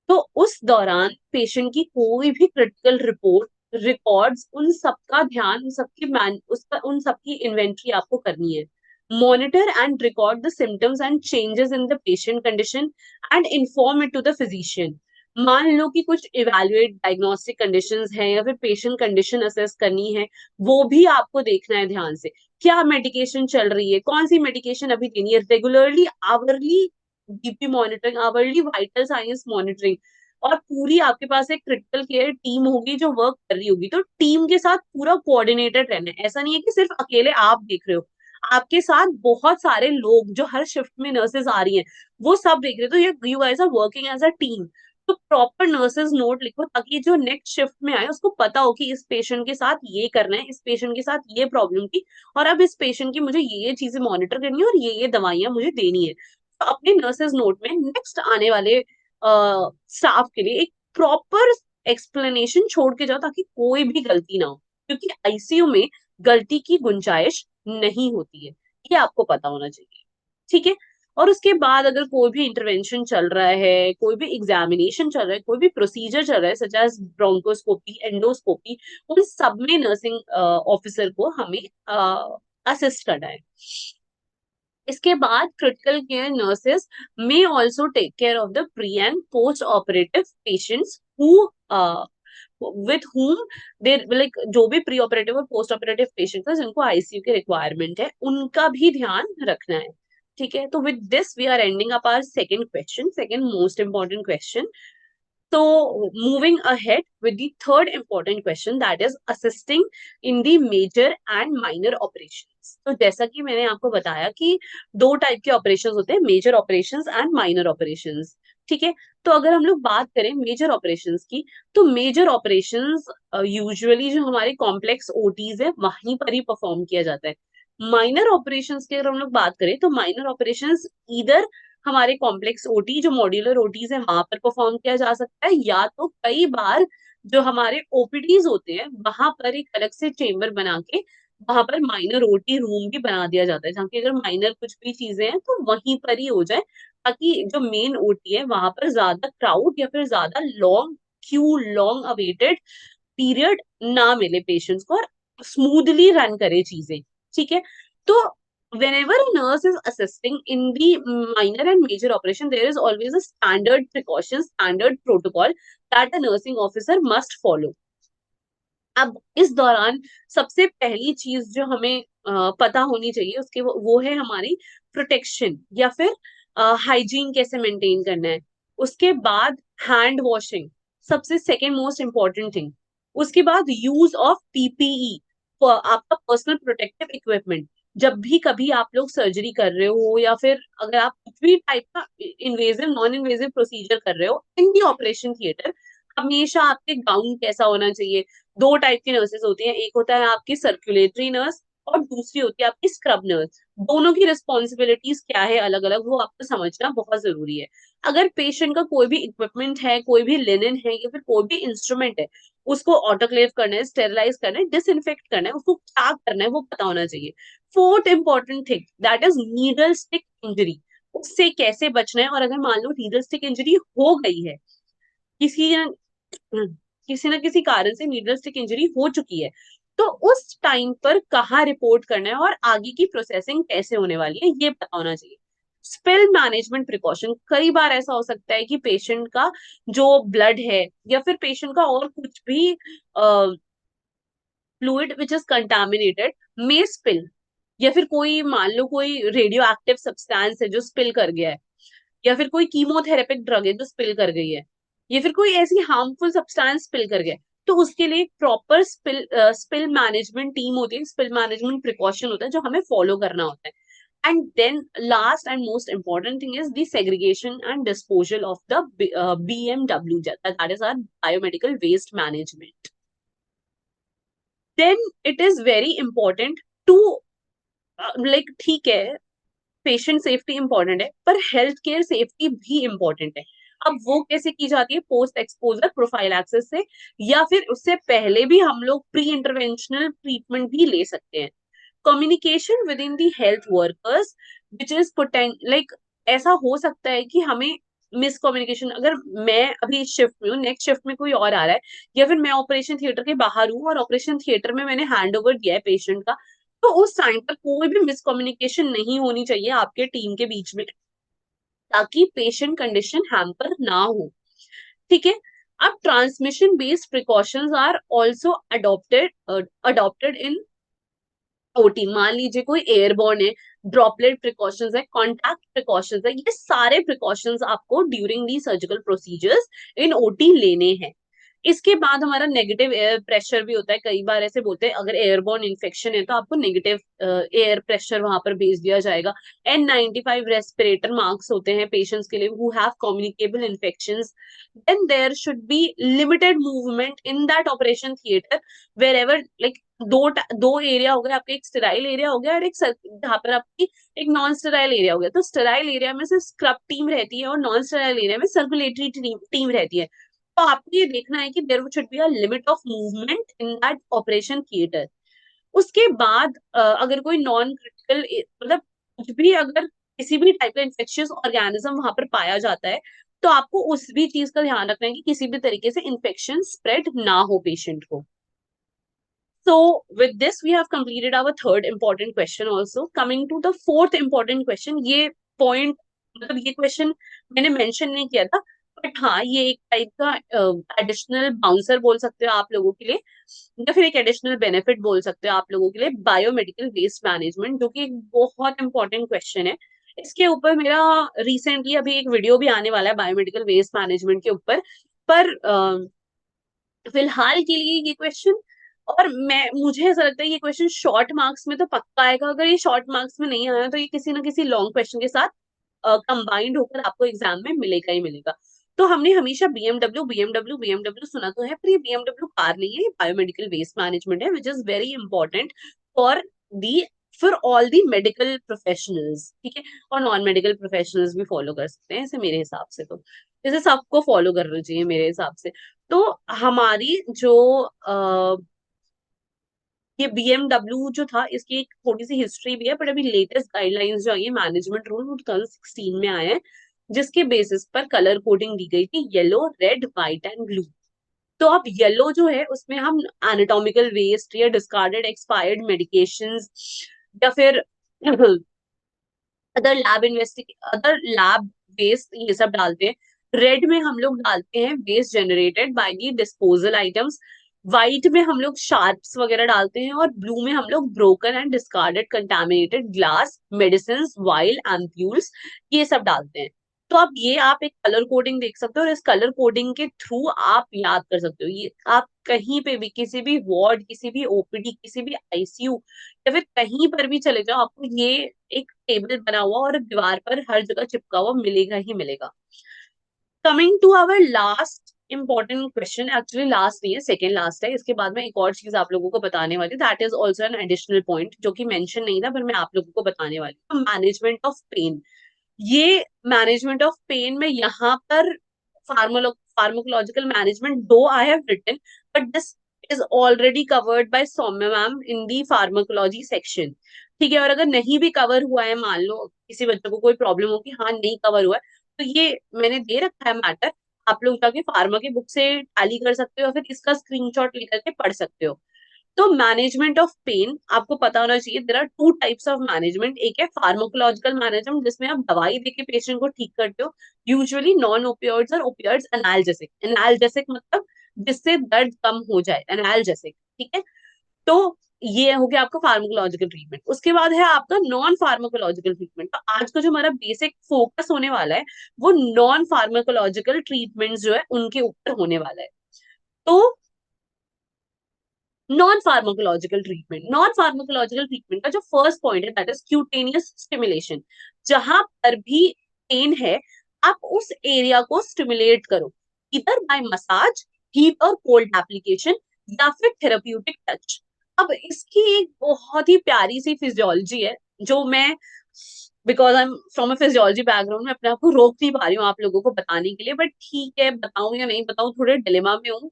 तो उस दौरान पेशेंट की कोई भी क्रिटिकल रिपोर्ट, रिकॉर्ड्स, उन सबका ध्यान, उन सबकी मैन उसका उन सबकी इन्वेंट्री आपको करनी है। Monitor and record the symptoms and changes in the patient condition and inform it to the physician. मान लो कि कुछ इवेल्युएट डायग्नोस्टिक कंडीशंस हैं, या फिर पेशेंट कंडीशन असेस करनी है, वो भी आपको देखना है ध्यान से। क्या मेडिकेशन चल रही है, कौन सी मेडिकेशन अभी देनी है, regularly hourly BP monitoring, hourly vital science monitoring. और पूरी आपके पास एक क्रिटिकल केयर टीम होगी जो वर्क कर रही होगी, तो टीम के साथ पूरा कोऑर्डिनेटेड रहना है। ऐसा नहीं है कि सिर्फ अकेले आप देख रहे हो, आपके साथ बहुत सारे लोग जो हर शिफ्ट में नर्सेज आ रही हैं, वो सब देख रहे हो। तो you guys are working as a team. तो प्रॉपर नर्सेज नोट लिखो, ताकि जो नेक्स्ट शिफ्ट में आए उसको पता हो कि इस पेशेंट के साथ ये करना है, इस पेशेंट के साथ ये प्रॉब्लम थी, और अब इस पेशेंट की मुझे ये चीजें मॉनिटर करनी है, और ये दवाइयां मुझे देनी है। तो अपने नर्सेज नोट में नेक्स्ट आने वाले स्टाफ के लिए एक प्रॉपर एक्सप्लेनेशन छोड़ के जाओ, ताकि कोई भी गलती ना हो, क्योंकि आईसीयू में गलती की गुंजाइश नहीं होती है, ये आपको पता होना चाहिए। ठीक है। और उसके बाद अगर कोई भी इंटरवेंशन चल रहा है, कोई भी एग्जामिनेशन चल रहा है, कोई भी प्रोसीजर चल रहा है, सच एज ब्रोंकोस्कोपी, एंडोस्कोपी, उन सब में नर्सिंग ऑफिसर को हमें असिस्ट करना है। इसके बाद critical care nurses may also take care of the pre and post operative patients who with whom they like, जो भी प्री ऑपरेटिव और पोस्ट ऑपरेटिव पेशेंट है जिनको आईसीयू की रिक्वायरमेंट है, उनका भी ध्यान रखना है। ठीक है। तो with this we are ending up our second question, second most important question. So, moving ahead with the third important question, that is assisting in the major and minor operations. तो जैसा कि मैंने आपको बताया कि दो टाइप के operations होते हैं, major operations and minor operations. ठीक है। तो अगर हम लोग बात करें मेजर ऑपरेशंस की, तो मेजर ऑपरेशंस यूजुअली जो हमारे कॉम्प्लेक्स ओटीज है वहीं पर ही परफॉर्म किया जाता है। माइनर ऑपरेशंस की अगर हम लोग बात करें, तो माइनर ऑपरेशंस इधर हमारे कॉम्प्लेक्स ओटी जो मॉड्यूलर ओटीज है वहां पर परफॉर्म किया जा सकता है, या तो कई बार जो हमारे ओपीडीज होते हैं वहां पर एक अलग से चेम्बर बना के वहां पर माइनर ओटी रूम भी बना दिया जाता है, जहाँ की अगर माइनर कुछ भी चीजें हैं तो वहीं पर ही हो जाए, ताकि जो मेन ओटी है वहां पर ज्यादा क्राउड या फिर ज्यादा long Q, long awaited period ना मिले पेशेंट्स को, और स्मूथली रन करे चीजें। ठीक है। तो whenever a nurse is assisting in the minor and major operation, there is always a standard precaution, standard protocol that a nursing officer must follow. अब इस दौरान सबसे पहली चीज जो हमें पता होनी चाहिए उसके वो है हमारी प्रोटेक्शन, या फिर हाइजीन कैसे मेंटेन करना है। उसके बाद हैंड वॉशिंग, सबसे सेकेंड मोस्ट इम्पोर्टेंट थिंग। उसके बाद यूज ऑफ पीपीई, आपका पर्सनल प्रोटेक्टिव इक्विपमेंट। जब भी कभी आप लोग सर्जरी कर रहे हो, या फिर अगर आप कुछ भी टाइप का इन्वेजिव नॉन इन्वेजिव प्रोसीजर कर रहे हो इन दी ऑपरेशन थिएटर, हमेशा आपके गाउन कैसा होना चाहिए। दो टाइप की नर्सेज होती हैं, एक होता है आपकी सर्कुलेटरी नर्स और दूसरी होती है आपकी स्क्रब नर्स। दोनों की रिस्पॉन्सिबिलिटीज क्या है अलग अलग, वो आपको समझना बहुत जरूरी है। अगर पेशेंट का कोई भी इक्विपमेंट है, कोई भी लिनन है, या फिर कोई भी इंस्ट्रूमेंट है, उसको ऑटोक्लेव करना है, स्टेरिलाइज करना है, डिसइंफेक्ट करना है, उसको क्या करना है वो पता होना चाहिए। Fourth important thing that is needle stick injury, उससे कैसे बचना है। और अगर मान लो नीडल स्टिक इंजरी हो गई है, किसी किसी ना किसी कारण से नीडल स्टिक इंजरी हो चुकी है, तो उस टाइम पर कहाँ रिपोर्ट करना है और आगे की प्रोसेसिंग कैसे होने वाली है ये पता होना चाहिए। स्पिल मैनेजमेंट प्रिकॉशन, कई बार ऐसा हो सकता है कि पेशेंट का जो ब्लड है या फिर पेशेंट का और कुछ भी fluid which is contaminated may spill, या फिर कोई मान लो कोई रेडियो एक्टिव सब्सटेंस है जो स्पिल कर गया है, या फिर कोई कीमोथेरेपिक ड्रग है जो स्पिल कर गई है, या फिर कोई ऐसी हार्मफुल सब्सटेंस स्पिल कर गया, तो उसके लिए एक प्रॉपर स्पिल मैनेजमेंट टीम होती है, स्पिल मैनेजमेंट प्रिकॉशन होता है जो हमें फॉलो करना होता है। And then last and most important thing is the segregation and disposal of the BMW, that is our biomedical waste management. Then it is very important to like, ठीक है patient safety important है, पर health care safety भी important है। अब वो कैसे की जाती है, पोस्ट एक्सपोजर प्रोफाइलैक्सिस से, या फिर उससे पहले भी हम लोग प्री इंटरवेंशनल ट्रीटमेंट भी ले सकते हैं। Communication with in the health workers which is like, ऐसा हो सकता है कि हमें मिसकम्युनिकेशन, अगर मैं अभी इस शिफ्ट में हूँ, नेक्स्ट शिफ्ट में कोई और आ रहा है, या फिर मैं ऑपरेशन थिएटर के बाहर हूँ और ऑपरेशन थिएटर में मैंने हैंड ओवर दिया है पेशेंट का, तो उस टाइम पर कोई भी मिसकम्युनिकेशन नहीं होनी चाहिए आपके टीम के बीच में, ताकि पेशेंट कंडीशन हैम्पर ना हो। ठीक है। अब transmission based precautions are also adopted in OT. मान लीजिए कोई एयरबॉर्न है, ड्रॉपलेट प्रिकॉशंस है, कॉन्टैक्ट प्रिकॉशंस है, ये सारे प्रिकॉशंस आपको during the surgical procedures in OT लेने हैं। इसके बाद हमारा नेगेटिव एयर प्रेशर भी होता है। कई बार ऐसे बोलते हैं अगर एयरबॉर्न इन्फेक्शन है तो आपको नेगेटिव एयर प्रेशर वहां पर भेज दिया जाएगा। N95 रेस्पिरेटर मार्क्स होते हैं पेशेंट्स के लिए who have communicable infections. Then there should be limited movement in that operation theatre wherever like दो एरिया हो गया आपका, एक स्टेराइल एरिया हो गया और एक जहाँ पर आपकी एक नॉन स्टेराइल एरिया हो गया। तो स्टेराइल एरिया में से स्क्रब टीम रहती है और नॉन स्टेराइल एरिया में सर्कुलेटरी टीम रहती है। तो आपको ये देखना है कि there should be a limit of movement in that operation theatre. उसके बाद अगर कोई नॉन क्रिटिकल मतलब कुछ भी अगर किसी भी टाइप का इन्फेक्शियस ऑर्गेनिज्म वहां पर पाया जाता है तो आपको उस भी चीज का ध्यान रखना है कि किसी भी तरीके से इन्फेक्शन स्प्रेड ना हो पेशेंट को। So with this, we have completed our third important question also. Coming to the fourth important question, ये point मतलब ये question मैंने mention नहीं किया था, बट हाँ ये एक टाइप का एडिशनल बाउंसर बोल सकते हो आप लोगों के लिए, या फिर एक एडिशनल बेनिफिट बोल सकते हो आप लोगों के लिए, बायोमेडिकल वेस्ट मैनेजमेंट, जो कि एक बहुत इंपॉर्टेंट क्वेश्चन है। इसके ऊपर मेरा रिसेंटली अभी एक वीडियो भी आने वाला है बायोमेडिकल वेस्ट मैनेजमेंट के ऊपर। पर फिलहाल के लिए ये क्वेश्चन, और मैं मुझे ऐसा लगता है ये क्वेश्चन शॉर्ट मार्क्स में तो पक्का आएगा। अगर ये शॉर्ट मार्क्स में नहीं आया तो ये किसी ना किसी लॉन्ग क्वेश्चन के साथ कंबाइंड होकर आपको एग्जाम में मिलेगा ही मिलेगा। तो हमने हमेशा बीएमडब्ल्यू बीएमडब्ल्यू बीएमडब्ल्यू सुना तो है, पर ये बीएमडब्ल्यू कार नहीं है, ये बायोमेडिकल वेस्ट मैनेजमेंट है, which is very important for the for all the medical professionals. ठीक है, और नॉन मेडिकल प्रोफेशनल्स भी फॉलो कर सकते हैं इसे, मेरे हिसाब से तो इसे सबको फॉलो करना चाहिए मेरे हिसाब से। तो हमारी जो ये बीएमडब्ल्यू जो था इसकी एक थोड़ी सी हिस्ट्री भी है, बट अभी लेटेस्ट गाइडलाइंस जो आई है मैनेजमेंट रूल वो 2016 में आए हैं, जिसके बेसिस पर कलर कोडिंग दी गई थी yellow red white and blue. तो अब येलो जो है उसमें हम एनाटॉमिकल वेस्ट या डिस्कार्डेड एक्सपायर्ड मेडिकेशंस या फिर अदर लैब वेस्ट ये सब डालते हैं। रेड में हम लोग डालते हैं waste generated by the disposal items. White में हम लोग शार्प्स वगैरह डालते हैं, और ब्लू में हम लोग broken and discarded contaminated glass medicine while ampoules ये सब डालते हैं। तो अब ये आप एक कलर कोडिंग देख सकते हो, और इस कलर कोडिंग के थ्रू आप याद कर सकते हो। ये आप कहीं पे भी किसी भी वार्ड, किसी भी ओपीडी, किसी भी आईसीयू या फिर कहीं पर भी चले जाओ, आपको ये एक टेबल बना हुआ और दीवार पर हर जगह चिपका हुआ मिलेगा ही मिलेगा। Coming to our last important question, actually last नहीं है, सेकेंड लास्ट है। इसके बाद में एक और चीज आप लोगों को बताने वाली, that is also an additional point जो कि मेंशन नहीं था पर मैं आप लोगों को बताने वाली हूँ, मैनेजमेंट ऑफ पेन। ये मैनेजमेंट ऑफ पेन में यहाँ पर pharmacological management though I have written, but this is already covered by Saumya ma'am in the pharmacology section. ठीक है, और अगर नहीं भी कवर हुआ है, मान लो किसी बच्चे को कोई प्रॉब्लम हो कि हाँ नहीं कवर हुआ है, तो ये मैंने दे रखा है मैटर, आप लोग जाके फार्मा के बुक से टैली कर सकते हो, या फिर इसका स्क्रीनशॉट लेकर के पढ़ सकते हो। तो मैनेजमेंट ऑफ पेन आपको पता होना चाहिए, there are two types of management. एक है फार्माकोलॉजिकल मैनेजमेंट जिसमें आप दवाई देके पेशेंट को ठीक करते हो, यूजुअली नॉन ओपियोइड्स और ओपियोइड्स एनाल्जेसिक। एनाल्जेसिक मतलब जिससे दर्द कम हो जाए, एनाल्जेसिक। ठीक है, तो ये हो गया आपका फार्माकोलॉजिकल ट्रीटमेंट। उसके बाद है आपका नॉन फार्माकोलॉजिकल ट्रीटमेंट। तो आज का जो हमारा बेसिक फोकस होने वाला है वो नॉन फार्माकोलॉजिकल ट्रीटमेंट जो है उनके ऊपर होने वाला है। तो नॉन फार्माकोलॉजिकल ट्रीटमेंट का जो फर्स्ट पॉइंट है दैट इज क्यूटेनियस स्टिमुलेशन। जहां पर भी पेन है आप उस एरिया को स्टिमुलेट करो, इधर बाय मसाज, हीट और कोल्ड एप्लीकेशन, या फिर थेराप्यूटिक टच। अब इसकी एक बहुत ही प्यारी सी फिजियोलॉजी है जो मैं, because I am from a physiology background, मैं अपने आप को रोक नहीं पा रही हूँ आप लोगों को बताने के लिए, बट ठीक है बताऊं या नहीं बताऊं, थोड़े डिलेमा में हूँ।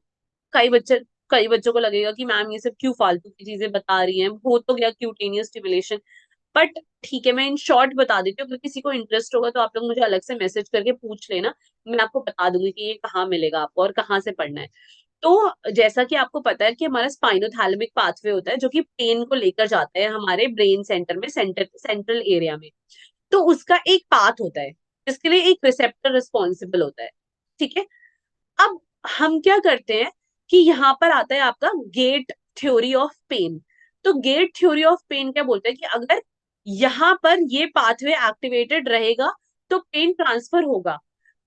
कई बच्चे कई बच्चों को लगेगा कि मैम ये सब क्यों फालतू की चीजें बता रही हैं, हो तो गया क्यूटेनियस स्टिमुलेशन। बट ठीक है, मैं इन शॉर्ट बता देती हूँ, अगर किसी को इंटरेस्ट होगा तो आप लोग मुझे अलग से मैसेज करके पूछ लेना, मैं आपको बता दूंगी कि ये कहाँ मिलेगा आपको और कहाँ से पढ़ना है। तो जैसा कि आपको पता है कि हमारा स्पाइनोथैलेमिक पाथवे होता है जो कि पेन को लेकर जाता है हमारे ब्रेन सेंटर में, सेंट्रल एरिया में। तो उसका एक पाथ होता है जिसके लिए एक रिसेप्टर रिस्पॉन्सिबल होता है। ठीक है, अब हम क्या करते हैं कि यहाँ पर आता है आपका गेट थ्योरी ऑफ पेन। तो गेट थ्योरी ऑफ पेन क्या बोलता है कि अगर यहाँ पर ये पाथवे एक्टिवेटेड रहेगा तो पेन ट्रांसफर होगा,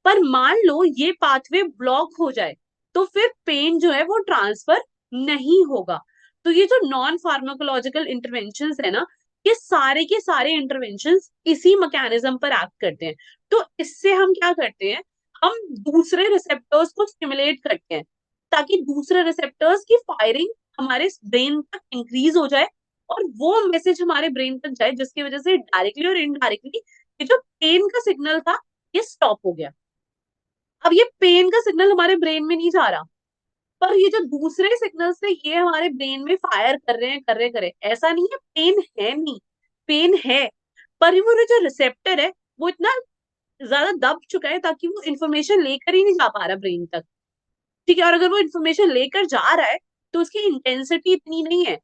पर मान लो ये पाथवे ब्लॉक हो जाए तो फिर पेन जो है वो ट्रांसफर नहीं होगा। तो ये जो नॉन फार्माकोलॉजिकल इंटरवेंशंस है ना, ये सारे के सारे इंटरवेंशंस इसी मैकेनिज्म पर एक्ट करते हैं। तो इससे हम क्या करते हैं, हम दूसरे रिसेप्टर्स को स्टिमुलेट करते हैं ताकि दूसरे रिसेप्टर्स की फायरिंग हमारे ब्रेन तक इंक्रीज हो जाए और वो मैसेज हमारे ब्रेन तक जाए, जिसकी वजह से डायरेक्टली और इनडायरेक्टली ये जो पेन का सिग्नल था ये स्टॉप हो गया। अब ये पेन का सिग्नल हमारे ब्रेन में नहीं जा रहा, पर ये जो दूसरे सिग्नल से ये हमारे ब्रेन में फायर कर रहे हैं। ऐसा नहीं है पेन है नहीं, पेन है, पर वो जो रिसेप्टर है वो इतना ज्यादा दब चुका है ताकि वो इन्फॉर्मेशन लेकर ही नहीं जा पा रहा ब्रेन तक। ठीक है, और अगर वो इन्फॉर्मेशन लेकर जा रहा है तो उसकी इंटेंसिटी इतनी नहीं है।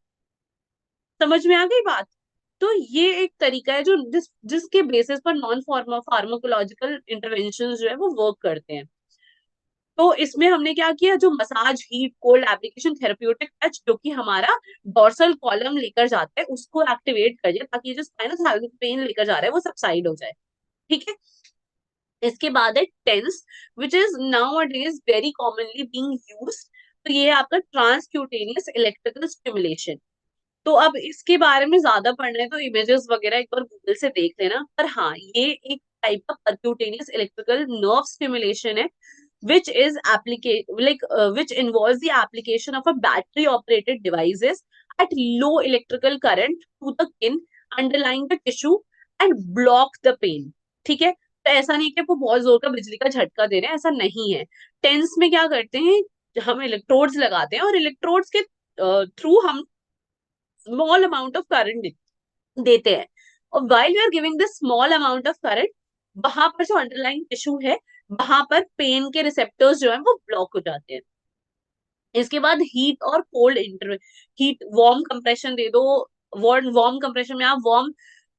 समझ में आ गई बात? तो ये एक तरीका है जो जिसके बेसिस पर नॉन फार्माकोलॉजिकल इंटरवेंशन जो है वो वर्क करते हैं। तो इसमें हमने क्या किया, जो massage, heat, cold application, therapeutic touch, जो कि हमारा डोर्सल कॉलम लेकर जाता है उसको एक्टिवेट कर दिया ताकि जो स्पाइनल पेन लेकर जा रहा है वो सबसाइड हो जाए। ठीक है, इसके बाद है TENS, which is nowadays very commonly being used. तो ये है आपका ट्रांसक्यूटेनियस इलेक्ट्रिकल स्टिमुलेशन। तो अब इसके बारे में ज्यादा पढ़ना है तो इमेजेस वगैरह एक बार गूगल से देख लेना, पर हाँ ये एक टाइप का परक्यूटेनियस इलेक्ट्रिकल नर्व स्टिमुलेशन है which is which involves the application of a battery operated devices at low electrical current to the skin underlying the tissue and block the pain। ठीक है, तो ऐसा नहीं कि वो बहुत जोर का बिजली का झटका दे रहे हैं, ऐसा नहीं है। टेंस में क्या करते हैं, हम इलेक्ट्रोड्स लगाते हैं और इलेक्ट्रोड्स के थ्रू हम स्मॉल अमाउंट ऑफ करंट देते हैं, और while we are giving this small amount of current, वहां पर जो अंडरलाइंग टिश्यू है वहां पर पेन के रिसेप्टर्स जो है वो ब्लॉक हो जाते हैं। इसके बाद हीट और कोल्ड इंटर, हीट वार्म कंप्रेशन दे दो। वार्म कंप्रेशन में आप वार्म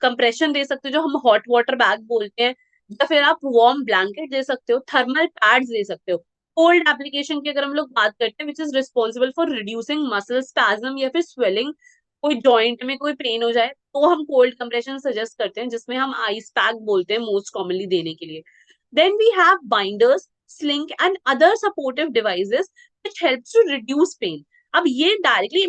कंप्रेशन दे सकते हो जो हम हॉट वाटर बैग बोलते हैं, या फिर आप वार्म ब्लैंकेट दे सकते हो, थर्मल पैड्स दे सकते हो। कोल्ड एप्लीकेशन की अगर हम लोग बात करते हैं, which is responsible for reducing muscle spasm या फिर स्वेलिंग, कोई जॉइंट में कोई पेन हो जाए तो हम कोल्ड कंप्रेशन सजेस्ट करते हैं, जिसमें हम आइस पैक बोलते हैं मोस्ट कॉमनली देने के लिए। Then we have binders, sling and other supportive devices which helps to reduce pain। अब ये डायरेक्टली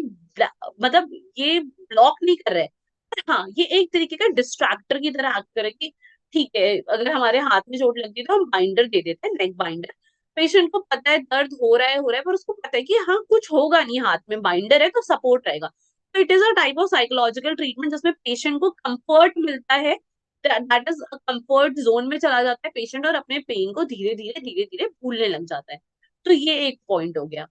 मतलब ये ब्लॉक नहीं कर रहे, पर हाँ ये एक तरीके का डिस्ट्रैक्टर की तरह एक्ट करे कि ठीक है अगर हमारे हाथ में चोट लगती है तो हम बाइंडर दे देते हैं, नेक बाइंडर। पेशेंट को पता है दर्द हो रहा है पर उसको पता है कि हाँ कुछ होगा नहीं, हाथ में बाइंडर है तो सपोर्ट रहेगा। तो it is a type of psychological treatment जिसमें पेशेंट को कंफर्ट मिलता है, दैट इज कंफर्ट जोन में चला जाता है पेशेंट और अपने पेन को धीरे धीरे भूलने लग जाता है। तो ये एक पॉइंट हो गया।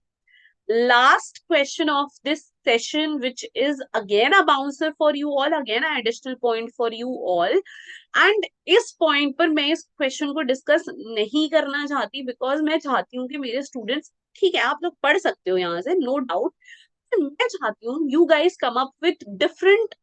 Last question of this session, which is again a bouncer for you all, again an additional point for you all। and इस point पर मैं इस question को डिस्कस नहीं करना चाहती बिकॉज मैं चाहती हूँ कि मेरे स्टूडेंट्स, ठीक है आप लोग पढ़ सकते हो यहाँ से नो डाउट, मैं चाहती हूँ you guys come up with different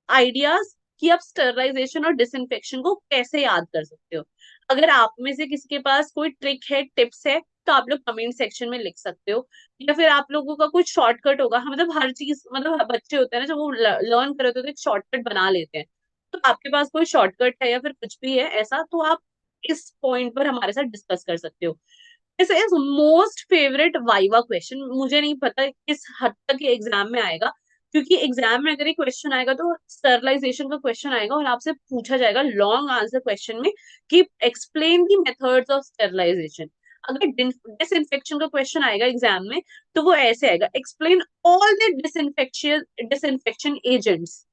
ideas कि आप स्टरलाइजेशन और डिसइंफेक्शन को कैसे याद कर सकते हो। अगर आप में से किसी के पास कोई ट्रिक है, टिप्स है, तो आप लोग कमेंट सेक्शन में लिख सकते हो, या फिर आप लोगों का कुछ शॉर्टकट होगा। हाँ, मतलब हर चीज, मतलब बच्चे होते हैं ना जब वो लर्न करे होते हैं तो एक शॉर्टकट बना लेते हैं। तो आपके पास कोई शॉर्टकट है या फिर कुछ भी है ऐसा, तो आप इस पॉइंट पर हमारे साथ डिस्कस कर सकते हो। This is most favourite viva question, मुझे नहीं पता किस हद तक ये एग्जाम में आएगा, क्योंकि एग्जाम में अगर ये क्वेश्चन आएगा तो स्टरलाइजेशन का क्वेश्चन आएगा और आपसे पूछा जाएगा लॉन्ग आंसर क्वेश्चन में कि explain the methods of sterilisation. अगर डिसइंफेक्शन का क्वेश्चन आएगा एग्जाम में तो वो ऐसे आएगा, explain all the disinfection agents.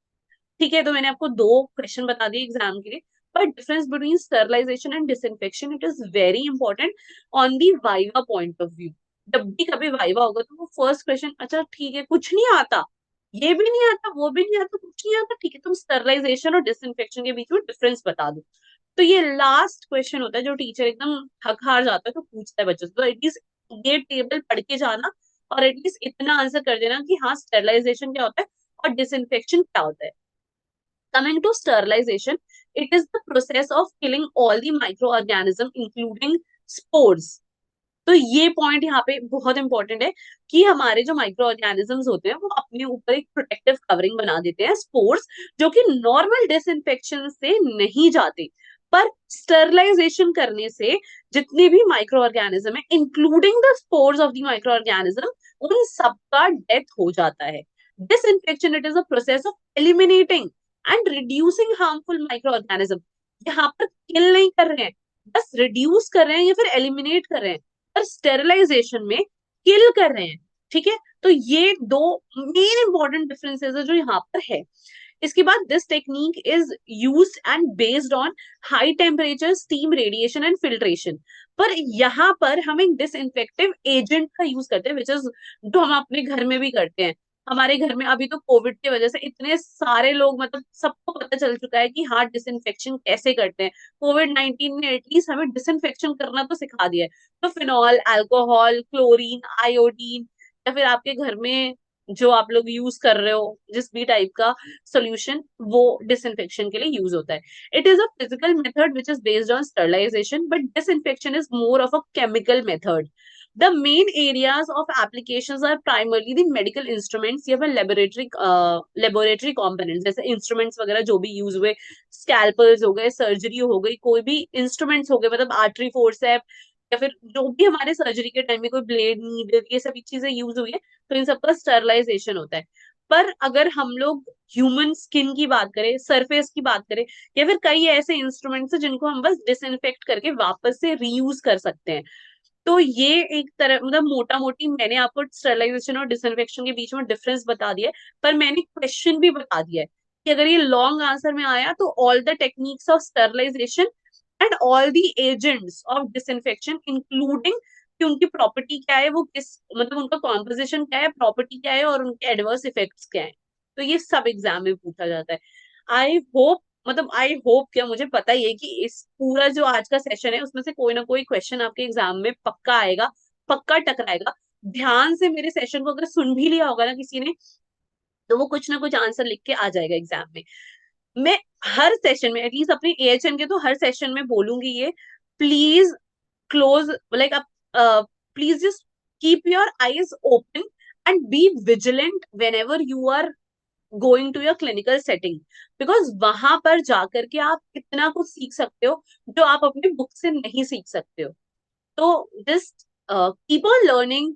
ठीक है, तो मैंने आपको दो क्वेश्चन बता दिए एग्जाम के लिए, पर difference between sterilisation and disinfection it is very important on the viva point of view. जब भी कभी वाइवा होगा तो वो फर्स्ट क्वेश्चन, अच्छा ठीक है कुछ नहीं आता, ये भी नहीं आता, वो भी नहीं आता, कुछ नहीं आता, ठीक है तुम स्टरलाइजेशन और डिसइंफेक्शन के बीच में डिफरेंस बता दो। तो ये लास्ट क्वेश्चन होता है जो टीचर एकदम थक हार जाता है तो पूछता है बच्चों से। तो एटलीस्ट ये टेबल पढ़ के जाना और एटलीस्ट इतना आंसर कर देना कि हाँ स्टरलाइजेशन क्या होता है और डिसइंफेक्शन क्या होता है। Coming to sterilization, it is the process of killing all the microorganism including spores। तो ये पॉइंट यहाँ पे बहुत इंपॉर्टेंट है कि हमारे जो माइक्रो ऑर्गेनिजम्स होते हैं वो अपने ऊपर एक प्रोटेक्टिव कवरिंग बना देते हैं, स्पोर्स, जो कि नॉर्मल डिसइंफेक्शन से नहीं जाते। पर स्टरलाइजेशन करने से जितने भी माइक्रो ऑर्गेनिज्म है, including the spores of the micro organism, उन सबका डेथ हो जाता है. Disinfection it is a process of eliminating and reducing harmful micro organism. यहाँ पर किल नहीं कर रहे हैं, बस रिड्यूस कर रहे हैं या फिर एलिमिनेट कर रहे हैं. पर स्टेरिलाइजेशन में किल कर रहे हैं. ठीक है, तो ये दो मेन इंपॉर्टेंट डिफरेंसेस है जो यहाँ पर है. इसके बाद this technique is used and based on high temperature steam radiation and filtration. पर यहाँ पर हम एक डिसइंफेक्टिव एजेंट का यूज करते हैं, विच इज जो हम अपने घर में भी करते हैं. हमारे घर में अभी तो कोविड की वजह से इतने सारे लोग, मतलब सबको पता चल चुका है कि हाँ डिसइंफेक्शन कैसे करते हैं. कोविड-19 ने एटलीस्ट हमें डिसइंफेक्शन करना तो सिखा दिया है. तो फिनॉल, अल्कोहल, क्लोरीन, आयोडीन, या फिर आपके घर में जो आप लोग यूज कर रहे हो जिस भी टाइप का सोल्यूशन, वो डिसइंफेक्शन के लिए यूज होता है. It is a physical method which is based on sterilisation, but disinfection is more of a chemical method. The main areas of applications are primarily the medical instruments या फिर laboratory components, जैसे instruments वगैरह जो भी use हुए, स्कैल्पल्स हो गए, surgery हो गई, कोई भी इंस्ट्रूमेंट्स हो गए, मतलब आर्टरी फोर्सेप्स या फिर जो भी हमारे सर्जरी के टाइम में कोई ब्लेड, नीडल, ये सभी चीजें यूज हुई है, तो इन सबका स्टरलाइजेशन होता है. पर अगर हम लोग ह्यूमन स्किन की बात करें, सरफेस की बात करें, या फिर कई ऐसे इंस्ट्रूमेंट्स हैं जिनको हम बस डिसइंफेक्ट करके वापस से रीयूज कर सकते हैं. तो ये एक तरह, मतलब मोटा मोटी मैंने आपको स्टरलाइजेशन और डिसइंफेक्शन के बीच में डिफरेंस बता दिया है, पर मैंने क्वेश्चन भी बता दिया है कि अगर ये लॉन्ग आंसर में आया तो all the techniques of sterilisation and all the agents of disinfection including कि उनकी प्रॉपर्टी क्या है, वो किस, मतलब उनका कॉम्पोजिशन क्या है, प्रॉपर्टी क्या है, और उनके एडवर्स इफेक्ट्स क्या है, तो ये सब एग्जाम में पूछा जाता है. आई होप, मतलब आई होप क्या, मुझे पता ही है कि इस पूरा जो आज का सेशन है उसमें से कोई ना कोई क्वेश्चन आपके एग्जाम में पक्का आएगा, पक्का टकराएगा. ध्यान से मेरे सेशन को अगर सुन भी लिया होगा ना किसी ने, तो वो कुछ ना कुछ आंसर लिख के आ जाएगा एग्जाम में. मैं हर सेशन में, एटलीस्ट अपने एएचएम के तो हर सेशन में बोलूंगी ये, प्लीज क्लोज, लाइक आप, please just keep your eyes open and be vigilant whenever you are going to your clinical setting, because वहां पर जाकर के आप इतना कुछ सीख सकते हो जो आप अपने बुक से नहीं सीख सकते हो. तो just keep on learning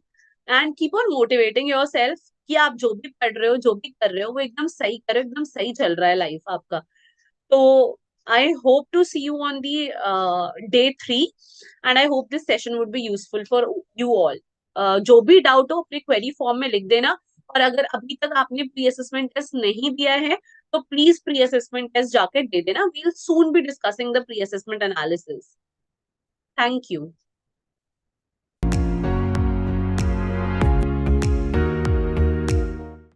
and keep on motivating your self कि आप जो भी पढ़ रहे हो, जो भी कर रहे हो, वो एकदम सही करो, एकदम सही चल रहा है लाइफ आपका. तो I hope to see you on the day 3, and I hope this session would be useful for you all. जो भी डाउट हो अपने क्वेरी फॉर्म में लिख देना. और अगर अभी तक आपने प्री असेसमेंट टेस्ट नहीं दिया है तो प्लीज प्री असेसमेंट टेस्ट जाकर दे देना. We will soon be discussing the pre assessment analysis. Thank you.